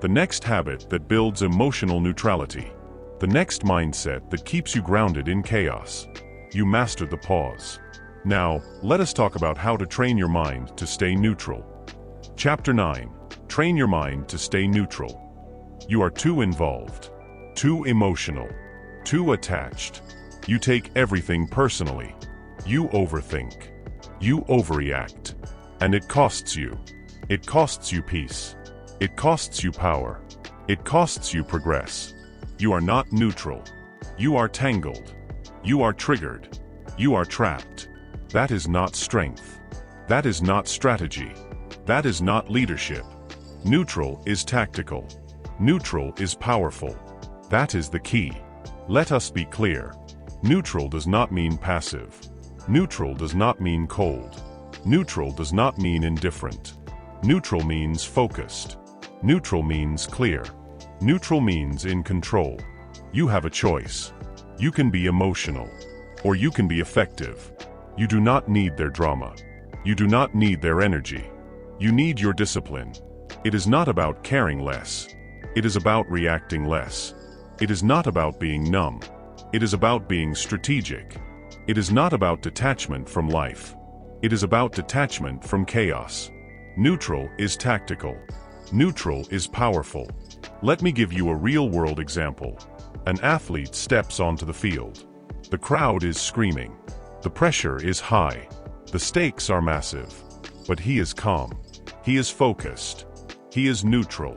The next habit that builds emotional neutrality. The next mindset that keeps you grounded in chaos. You mastered the pause. Now, let us talk about how to train your mind to stay neutral. Chapter 9. Train your mind to stay neutral. You are too involved, too emotional, too attached. You take everything personally. You overthink. You overreact. And it costs you. It costs you peace. It costs you power. It costs you progress. You are not neutral. You are tangled. You are triggered. You are trapped. That is not strength. That is not strategy. That is not leadership. Neutral is tactical. Neutral is powerful. That is the key. Let us be clear. Neutral does not mean passive. Neutral does not mean cold. Neutral does not mean indifferent. Neutral means focused. Neutral means clear. Neutral means in control. You have a choice. You can be emotional, or you can be effective. You do not need their drama. You do not need their energy. You need your discipline. It is not about caring less. It is about reacting less. It is not about being numb. It is about being strategic. It is not about detachment from life. It is about detachment from chaos. Neutral is tactical. Neutral is powerful. Let me give you a real-world example. An athlete steps onto the field. The crowd is screaming. The pressure is high. The stakes are massive. But he is calm. He is focused. He is neutral.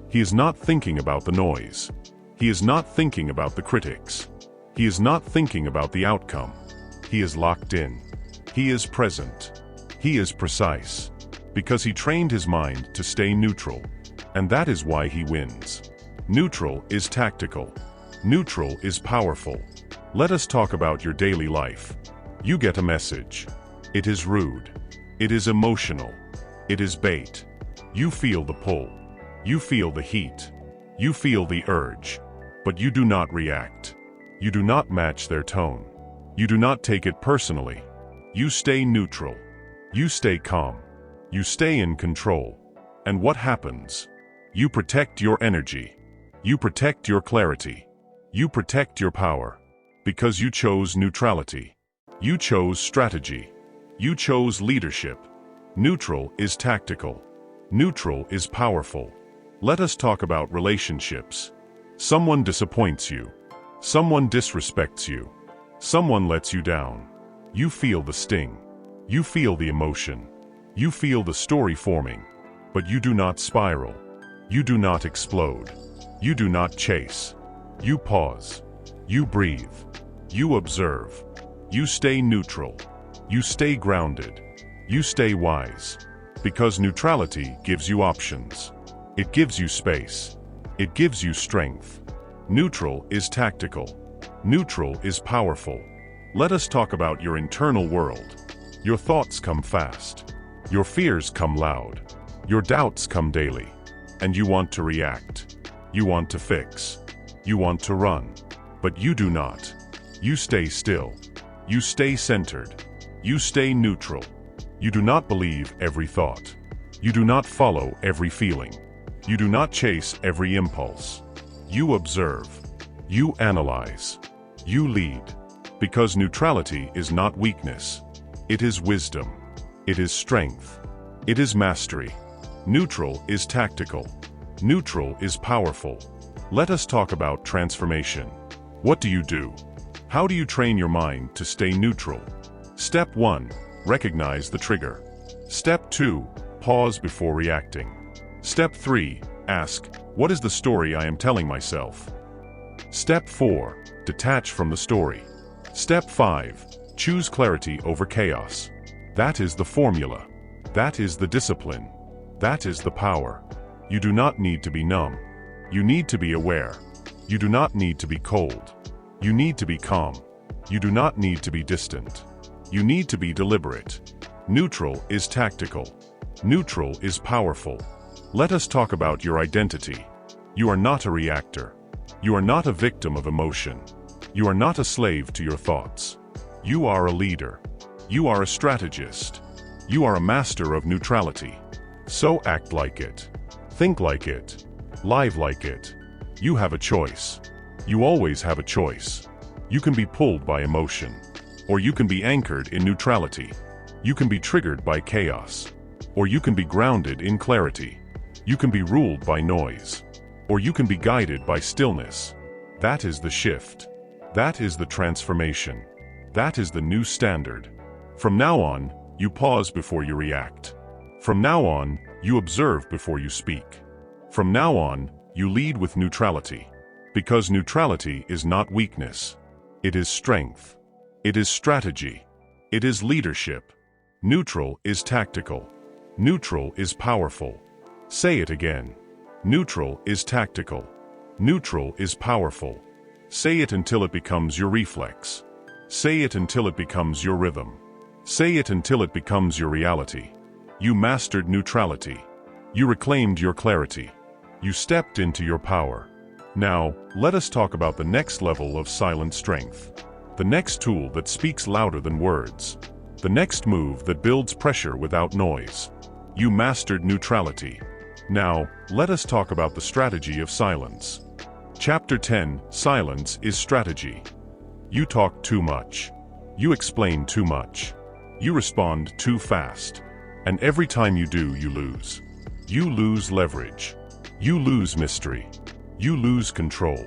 He is not thinking about the noise. He is not thinking about the critics. He is not thinking about the outcome. He is locked in. He is present. He is precise. Because he trained his mind to stay neutral. And that is why he wins. Neutral is tactical. Neutral is powerful. Let us talk about your daily life. You get a message. It is rude. It is emotional. It is bait. You feel the pull. You feel the heat. You feel the urge. But you do not react. You do not match their tone. You do not take it personally. You stay neutral. You stay calm. You stay in control. And what happens? You protect your energy. You protect your clarity. You protect your power. Because you chose neutrality. You chose strategy. You chose leadership. Neutral is tactical. Neutral is powerful. Let us talk about relationships. Someone disappoints you. Someone disrespects you. Someone lets you down. You feel the sting. You feel the emotion. You feel the story forming. But you do not spiral. You do not explode. You do not chase. You pause. You breathe. You observe. You stay neutral. You stay grounded. You stay wise. Because neutrality gives you options. It gives you space. It gives you strength. Neutral is tactical. Neutral is powerful. Let us talk about your internal world. Your thoughts come fast. Your fears come loud. Your doubts come daily. And you want to react. You want to fix. You want to run. But you do not. You stay still. You stay centered. You stay neutral. You do not believe every thought. You do not follow every feeling. You do not chase every impulse. You observe. You analyze. You lead. Because neutrality is not weakness. It is wisdom. It is strength. It is mastery. Neutral is tactical. Neutral is powerful. Let us talk about transformation. What do you do? How do you train your mind to stay neutral? Step 1. Recognize the trigger. Step 2. Pause before reacting. Step 3. Ask, what is the story I am telling myself? Step 4. Detach from the story. Step 5. Choose clarity over chaos. That is the formula. That is the discipline. That is the power. You do not need to be numb. You need to be aware. You do not need to be cold. You need to be calm. You do not need to be distant. You need to be deliberate. Neutral is tactical. Neutral is powerful. Let us talk about your identity. You are not a reactor. You are not a victim of emotion. You are not a slave to your thoughts. You are a leader. You are a strategist. You are a master of neutrality. So act like it. Think like it. Live like it. You have a choice. You always have a choice. You can be pulled by emotion. Or you can be anchored in neutrality. You can be triggered by chaos. Or you can be grounded in clarity. You can be ruled by noise. Or you can be guided by stillness. That is the shift. That is the transformation. That is the new standard. From now on, you pause before you react. From now on, you observe before you speak. From now on, you lead with neutrality. Because neutrality is not weakness. It is strength. It is strategy. It is leadership. Neutral is tactical. Neutral is powerful. Say it again. Neutral is tactical. Neutral is powerful. Say it until it becomes your reflex. Say it until it becomes your rhythm. Say it until it becomes your reality. You mastered neutrality. You reclaimed your clarity. You stepped into your power. Now, let us talk about the next level of silent strength. The next tool that speaks louder than words. The next move that builds pressure without noise. You mastered neutrality. Now, let us talk about the strategy of silence. Chapter 10, Silence is Strategy. You talk too much. You explain too much. You respond too fast. And every time you do, you lose. You lose leverage. You lose mystery. You lose control.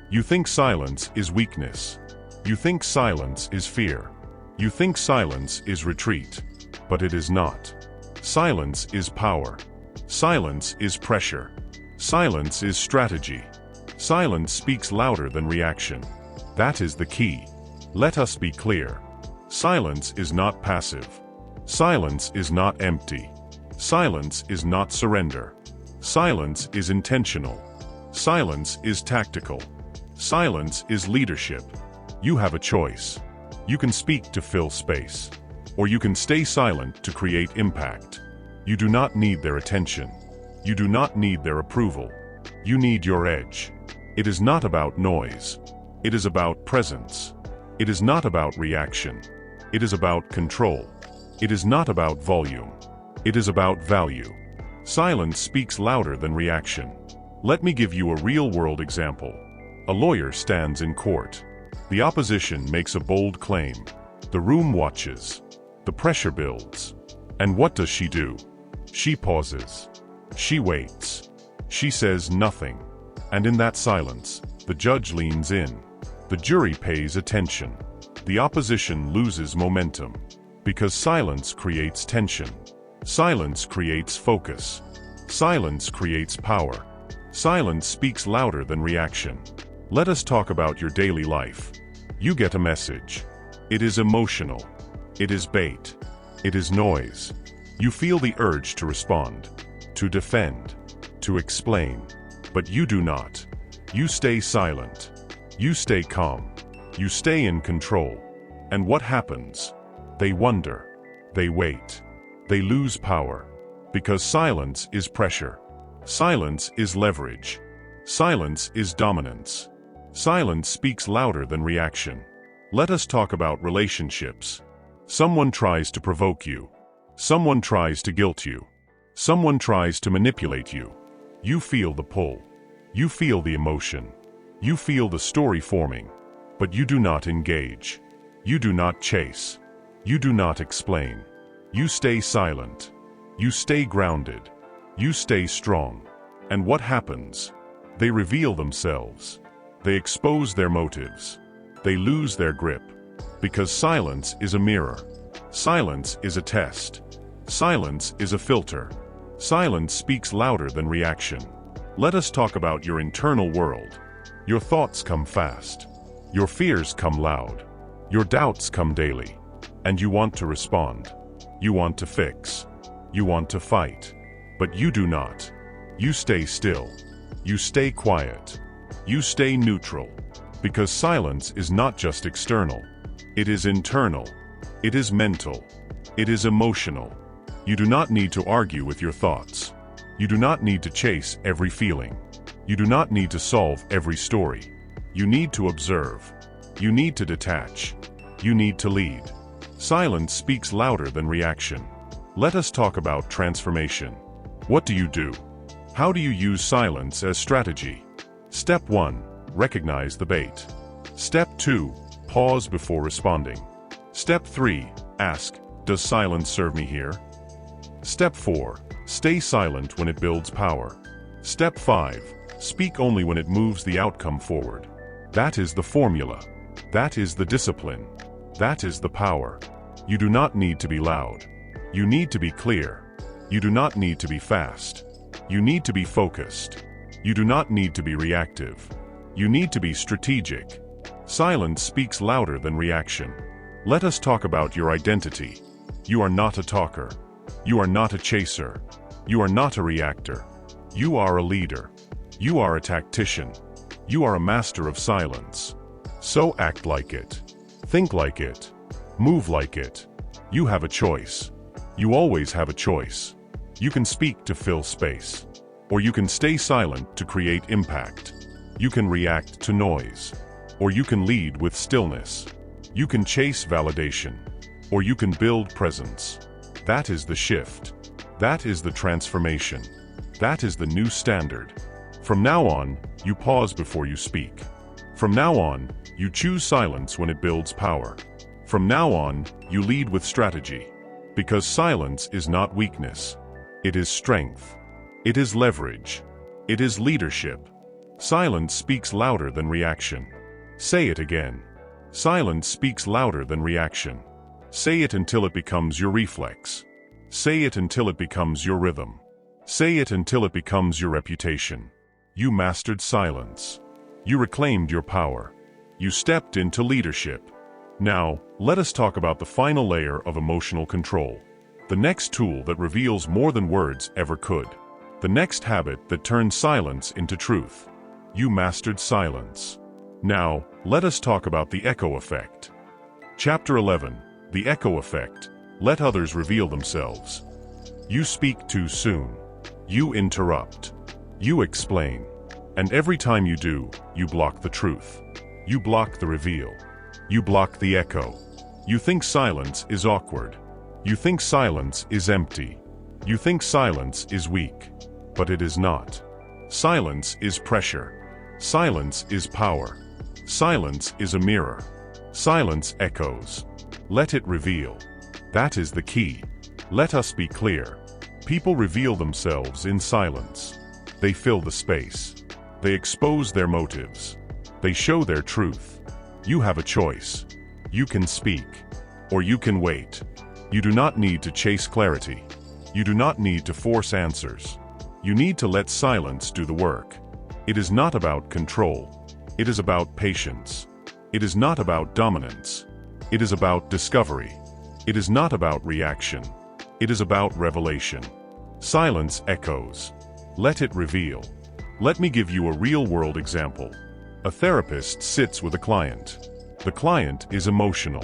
You think silence is weakness. You think silence is fear. You think silence is retreat. But it is not. Silence is power. Silence is pressure. Silence is strategy. Silence speaks louder than reaction. That is the key. Let us be clear. Silence is not passive. Silence is not empty. Silence is not surrender. Silence is intentional. Silence is tactical. Silence is leadership. You have a choice. You can speak to fill space, or you can stay silent to create impact. You do not need their attention. You do not need their approval. You need your edge. It is not about noise. It is about presence. It is not about reaction. It is about control. It is not about volume. It is about value. Silence speaks louder than reaction. Let me give you a real-world example. A lawyer stands in court. The opposition makes a bold claim. The room watches. The pressure builds. And what does she do? She pauses. She waits. She says nothing. And in that silence, the judge leans in. The jury pays attention. The opposition loses momentum. Because silence creates tension. Silence creates focus. Silence creates power. Silence speaks louder than reaction. Let us talk about your daily life. You get a message. It is emotional. It is bait. It is noise. You feel the urge to respond, to defend, to explain. But you do not. You stay silent. You stay calm. You stay in control. And what happens? They wonder. They wait. They lose power. Because silence is pressure. Silence is leverage. Silence is dominance. Silence speaks louder than reaction. Let us talk about relationships. Someone tries to provoke you. Someone tries to guilt you. Someone tries to manipulate you. You feel the pull. You feel the emotion. You feel the story forming. But you do not engage. You do not chase. You do not explain. You stay silent. You stay grounded. You stay strong. And what happens? They reveal themselves. They expose their motives. They lose their grip. Because silence is a mirror. Silence is a test. Silence is a filter. Silence speaks louder than reaction. Let us talk about your internal world. Your thoughts come fast. Your fears come loud. Your doubts come daily. And you want to respond. You want to fix. You want to fight. But you do not. You stay still. You stay quiet. You stay neutral. Because silence is not just external. It is internal. It is mental. It is emotional. You do not need to argue with your thoughts. You do not need to chase every feeling. You do not need to solve every story. You need to observe. You need to detach. You need to lead. Silence speaks louder than reaction. Let us talk about transformation. What do you do? How do you use silence as strategy? Step 1. Recognize the bait. Step 2. Pause before responding. Step 3. Ask, does silence serve me here? Step 4. Stay silent when it builds power. Step 5. Speak only when it moves the outcome forward. That is the formula. That is the discipline. That is the power. You do not need to be loud. You need to be clear. You do not need to be fast. You need to be focused. You do not need to be reactive. You need to be strategic. Silence speaks louder than reaction. Let us talk about your identity. You are not a talker. You are not a chaser. You are not a reactor. You are a leader. You are a tactician. You are a master of silence. So act like it. Think like it. Move like it. You have a choice. You always have a choice. You can speak to fill space. Or you can stay silent to create impact. You can react to noise. Or you can lead with stillness. You can chase validation. Or you can build presence. That is the shift. That is the transformation. That is the new standard. From now on, you pause before you speak. From now on, you choose silence when it builds power. From now on, you lead with strategy. Because silence is not weakness. It is strength. It is leverage. It is leadership. Silence speaks louder than reaction. Say it again. Silence speaks louder than reaction. Say it until it becomes your reflex. Say it until it becomes your rhythm. Say it until it becomes your reputation. You mastered silence. You reclaimed your power. You stepped into leadership. Now, let us talk about the final layer of emotional control. The next tool that reveals more than words ever could. The next habit that turns silence into truth. You mastered silence. Now, let us talk about the echo effect. Chapter 11, the echo effect. Let others reveal themselves. You speak too soon. You interrupt. You explain. And every time you do, you block the truth. You block the reveal. You block the echo. You think silence is awkward. You think silence is empty. You think silence is weak. But it is not. Silence is pressure. Silence is power. Silence is a mirror. Silence echoes. Let it reveal. That is the key. Let us be clear. People reveal themselves in silence. They fill the space. They expose their motives. They show their truth. You have a choice. You can speak. Or you can wait. You do not need to chase clarity. You do not need to force answers. You need to let silence do the work. It is not about control. It is about patience. It is not about dominance. It is about discovery. It is not about reaction. It is about revelation. Silence echoes. Let it reveal. Let me give you a real-world example. A therapist sits with a client. The client is emotional.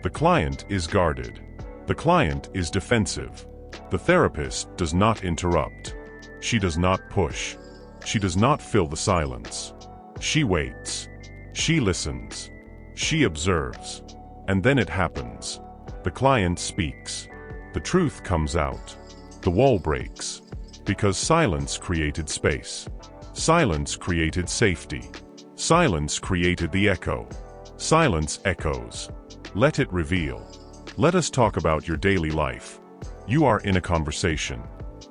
The client is guarded. The client is defensive. The therapist does not interrupt. She does not push. She does not fill the silence. She waits. She listens. She observes. And then it happens. The client speaks. The truth comes out. The wall breaks. Because silence created space. Silence created safety. Silence created the echo. Silence echoes. Let it reveal. Let us talk about your daily life. You are in a conversation.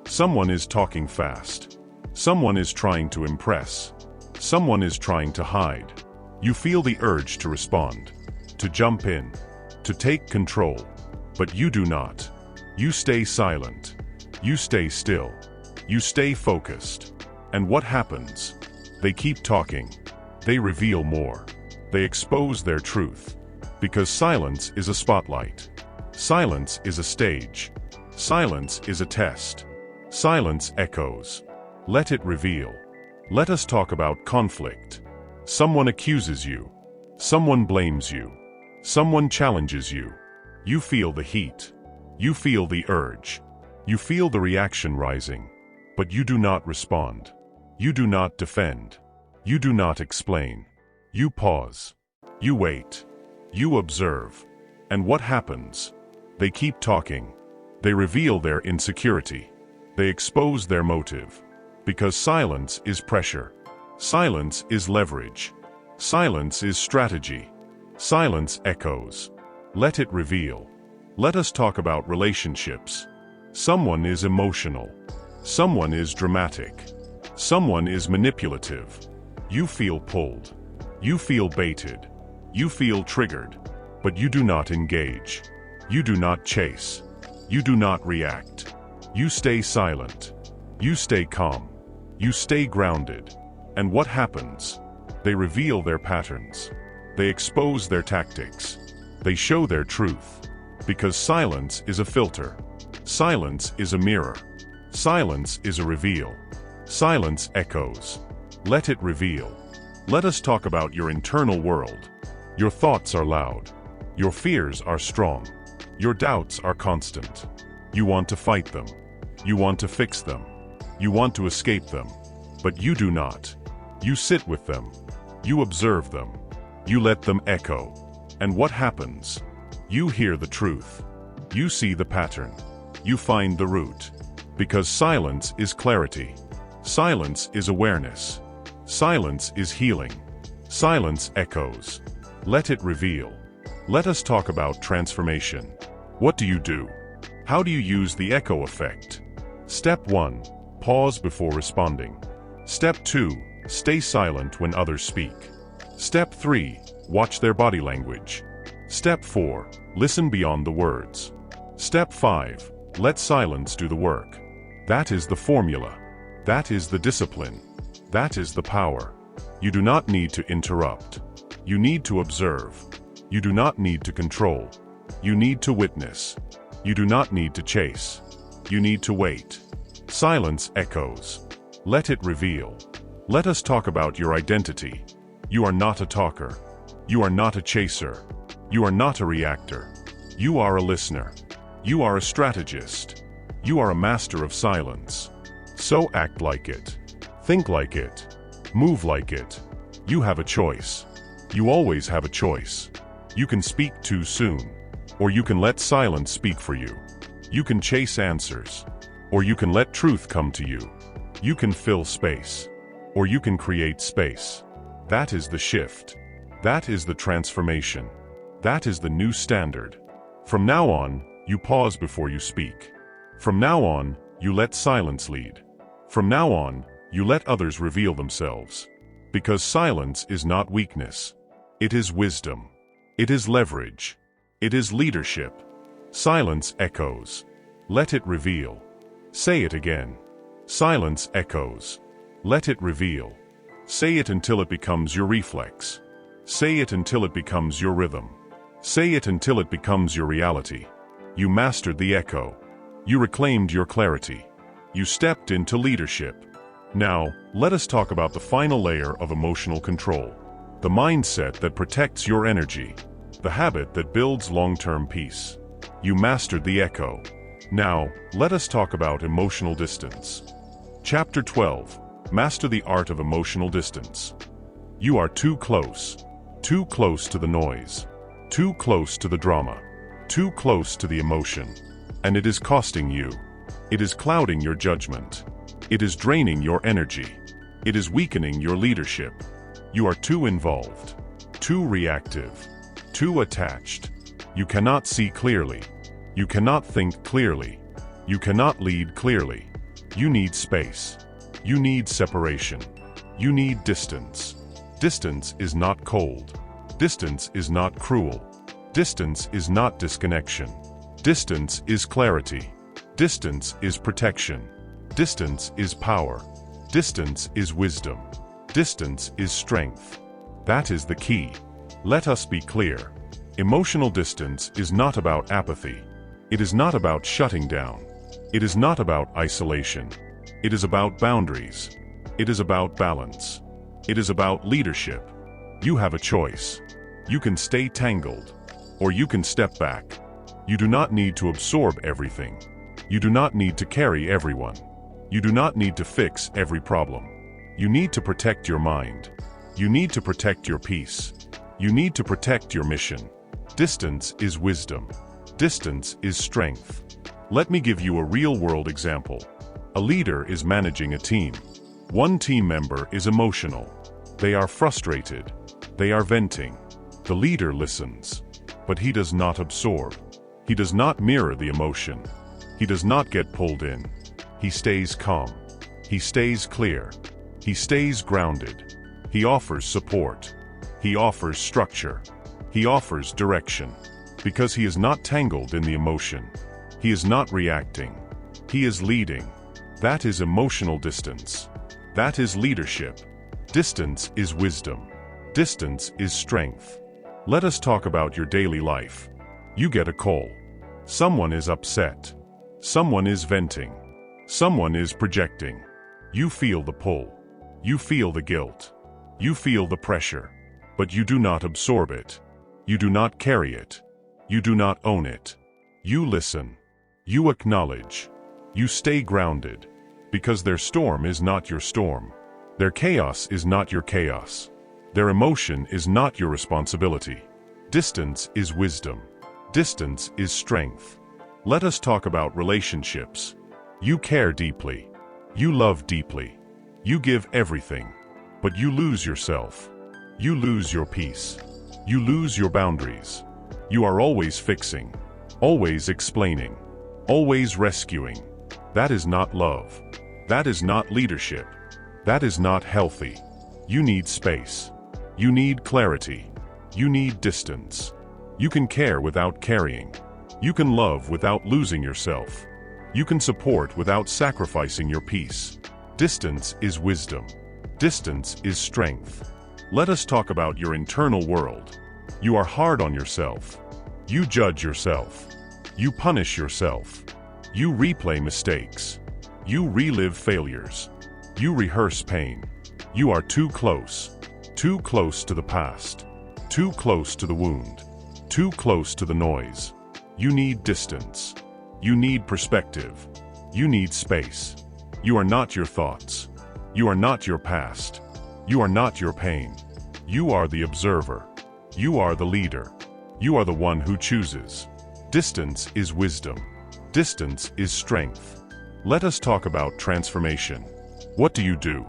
Someone is talking fast. Someone is trying to impress. Someone is trying to hide. You feel the urge to respond, to jump in, to take control. But you do not. You stay silent. You stay still. You stay focused. And what happens? They keep talking. They reveal more. They expose their truth. Because silence is a spotlight. Silence is a stage. Silence is a test. Silence echoes. Let it reveal. Let us talk about conflict. Someone accuses you. Someone blames you. Someone challenges you. You feel the heat. You feel the urge. You feel the reaction rising. But you do not respond. You do not defend. You do not explain. You pause. You wait. You observe. And what happens? They keep talking. They reveal their insecurity. They expose their motive. Because silence is pressure. Silence is leverage. Silence is strategy. Silence echoes. Let it reveal. Let us talk about relationships. Someone is emotional. Someone is dramatic. Someone is manipulative. You feel pulled. You feel baited. You feel triggered. But you do not engage. You do not chase. You do not react. You stay silent. You stay calm. You stay grounded. And what happens? They reveal their patterns. They expose their tactics. They show their truth. Because silence is a filter. Silence is a mirror. Silence is a reveal. Silence echoes. Let it reveal. Let us talk about your internal world. Your thoughts are loud. Your fears are strong. Your doubts are constant. You want to fight them. You want to fix them. You want to escape them. But you do not. You sit with them. You observe them. You let them echo. And what happens? You hear the truth. You see the pattern. You find the root. Because silence is clarity. Silence is awareness. Silence is healing. Silence echoes. Let it reveal. Let us talk about transformation. What do you do? How do you use the echo effect? Step 1. Pause before responding. Step 2. Stay silent when others speak. Step 3. Watch their body language. Step 4. Listen beyond the words. Step 5. Let silence do the work. That is the formula. That is the discipline. That is the power. You do not need to interrupt. You need to observe. You do not need to control. You need to witness. You do not need to chase. You need to wait. Silence echoes. Let it reveal. Let us talk about your identity. You are not a talker. You are not a chaser. You are not a reactor. You are a listener. You are a strategist. You are a master of silence. So act like it. Think like it. Move like it. You have a choice. You always have a choice. You can speak too soon. Or you can let silence speak for you. You can chase answers. Or you can let truth come to you. You can fill space. Or you can create space. That is the shift. That is the transformation. That is the new standard. From now on, you pause before you speak. From now on, you let silence lead. From now on, you let others reveal themselves. Because silence is not weakness. It is wisdom. It is leverage. It is leadership. Silence echoes. Let it reveal. Say it again. Silence echoes. Let it reveal. Say it until it becomes your reflex. Say it until it becomes your rhythm. Say it until it becomes your reality. You mastered the echo. You reclaimed your clarity. You stepped into leadership. Now, let us talk about the final layer of emotional control. The mindset that protects your energy. The habit that builds long-term peace. You mastered the echo. Now, let us talk about emotional distance. Chapter 12. Master the art of emotional distance. You are too close. Too close to the noise. Too close to the drama. Too close to the emotion. And it is costing you. It is clouding your judgment. It is draining your energy. It is weakening your leadership. You are too involved. Too reactive. Too attached. You cannot see clearly. You cannot think clearly. You cannot lead clearly. You need space. You need separation. You need distance. Distance is not cold. Distance is not cruel. Distance is not disconnection. Distance is clarity. Distance is protection. Distance is power. Distance is wisdom. Distance is strength. That is the key. Let us be clear. Emotional distance is not about apathy. It is not about shutting down. It is not about isolation. It is about boundaries. It is about balance. It is about leadership. You have a choice. You can stay tangled, or you can step back. You do not need to absorb everything. You do not need to carry everyone. You do not need to fix every problem. You need to protect your mind. You need to protect your peace. You need to protect your mission. Distance is wisdom. Distance is strength. Let me give you a real-world example. A leader is managing a team. One team member is emotional. They are frustrated. They are venting. The leader listens. But he does not absorb. He does not mirror the emotion. He does not get pulled in. He stays calm. He stays clear. He stays grounded. He offers support. He offers structure. He offers direction. Because he is not tangled in the emotion. He is not reacting. He is leading. That is emotional distance. That is leadership. Distance is wisdom. Distance is strength. Let us talk about your daily life. You get a call. Someone is upset. Someone is venting. Someone is projecting. You feel the pull. You feel the guilt. You feel the pressure. But you do not absorb it. You do not carry it. You do not own it. You listen. You acknowledge. You stay grounded. Because their storm is not your storm. Their chaos is not your chaos. Their emotion is not your responsibility. Distance is wisdom. Distance is strength. Let us talk about relationships. You care deeply. You love deeply. You give everything. But you lose yourself. You lose your peace. You lose your boundaries. You are always fixing. Always explaining. Always rescuing. That is not love. That is not leadership. That is not healthy. You need space. You need clarity. You need distance. You can care without carrying. You can love without losing yourself. You can support without sacrificing your peace. Distance is wisdom. Distance is strength. Let us talk about your internal world. You are hard on yourself. You judge yourself. You punish yourself. You replay mistakes. You relive failures. You rehearse pain. You are too close to the past, too close to the wound, too close to the noise. You need distance. You need perspective. You need space. You are not your thoughts. You are not your past. You are not your pain. You are the observer. You are the leader. You are the one who chooses. Distance is wisdom. Distance is strength. Let us talk about transformation. What do you do?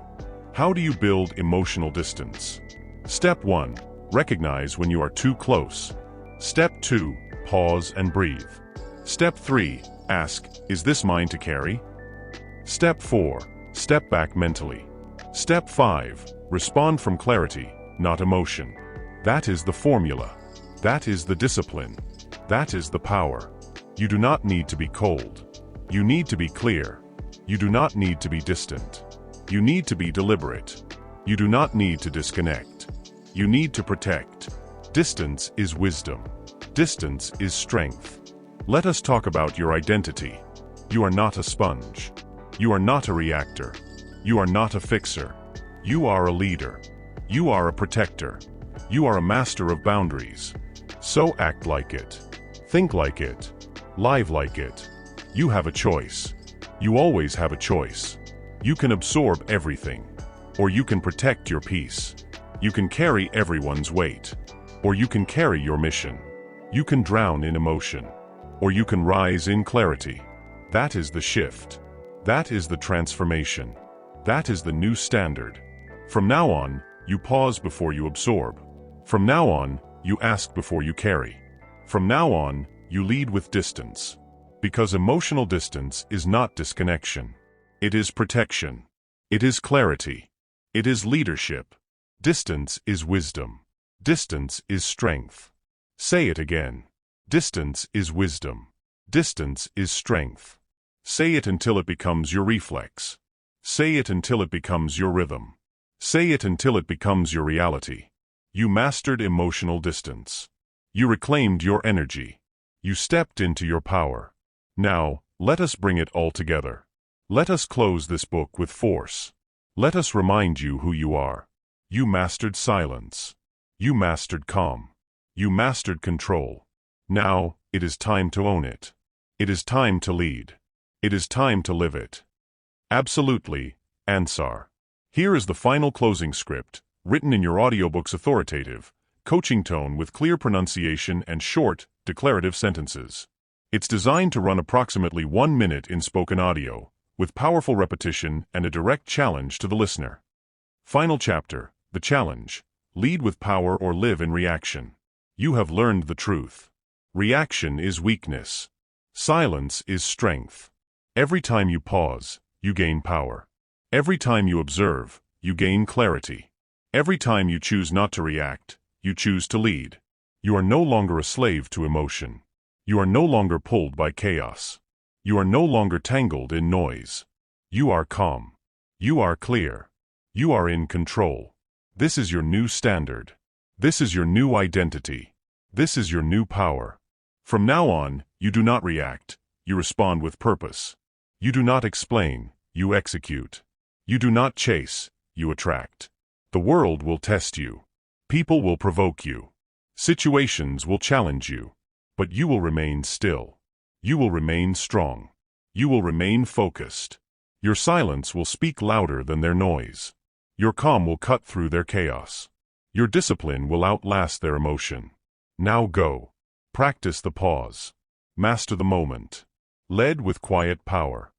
How do you build emotional distance? Step 1. Recognize when you are too close. Step 2. Pause and breathe. Step 3. Ask, is this mine to carry? Step 4. Step back mentally. Step 5. Respond from clarity, not emotion. That is the formula. That is the discipline. That is the power. You do not need to be cold. You need to be clear. You do not need to be distant. You need to be deliberate. You do not need to disconnect. You need to protect. Distance is wisdom. Distance is strength. Let us talk about your identity. You are not a sponge. You are not a reactor. You are not a fixer. You are a leader. You are a protector. You are a master of boundaries. So act like it. Think like it. Live like it. You have a choice. You always have a choice. You can absorb everything, or you can protect your peace. You can carry everyone's weight, or you can carry your mission. You can drown in emotion, or you can rise in clarity. That is the shift. That is the transformation. That is the new standard. From now on, you pause before you absorb. From now on, you ask before you carry. From now on, you lead with distance. Because emotional distance is not disconnection. It is protection. It is clarity. It is leadership. Distance is wisdom. Distance is strength. Say it again. Distance is wisdom. Distance is strength. Say it until it becomes your reflex. Say it until it becomes your rhythm. Say it until it becomes your reality. You mastered emotional distance. You reclaimed your energy. You stepped into your power. Now, let us bring it all together. Let us close this book with force. Let us remind you who you are. You mastered silence. You mastered calm. You mastered control. Now, it is time to own it. It is time to lead. It is time to live it. Absolutely, Ansar. Here is the final closing script, written in your audiobook's authoritative, coaching tone with clear pronunciation and short, declarative sentences. It's designed to run approximately 1 minute in spoken audio, with powerful repetition and a direct challenge to the listener. Final chapter, the challenge. Lead with power or live in reaction. You have learned the truth. Reaction is weakness. Silence is strength. Every time you pause, you gain power. Every time you observe, you gain clarity. Every time you choose not to react, you choose to lead. You are no longer a slave to emotion. You are no longer pulled by chaos. You are no longer tangled in noise. You are calm. You are clear. You are in control. This is your new standard. This is your new identity. This is your new power. From now on, you do not react, you respond with purpose. You do not explain, you execute. You do not chase, you attract. The world will test you. People will provoke you. Situations will challenge you. But you will remain still. You will remain strong. You will remain focused. Your silence will speak louder than their noise. Your calm will cut through their chaos. Your discipline will outlast their emotion. Now go. Practice the pause. Master the moment. Lead with quiet power.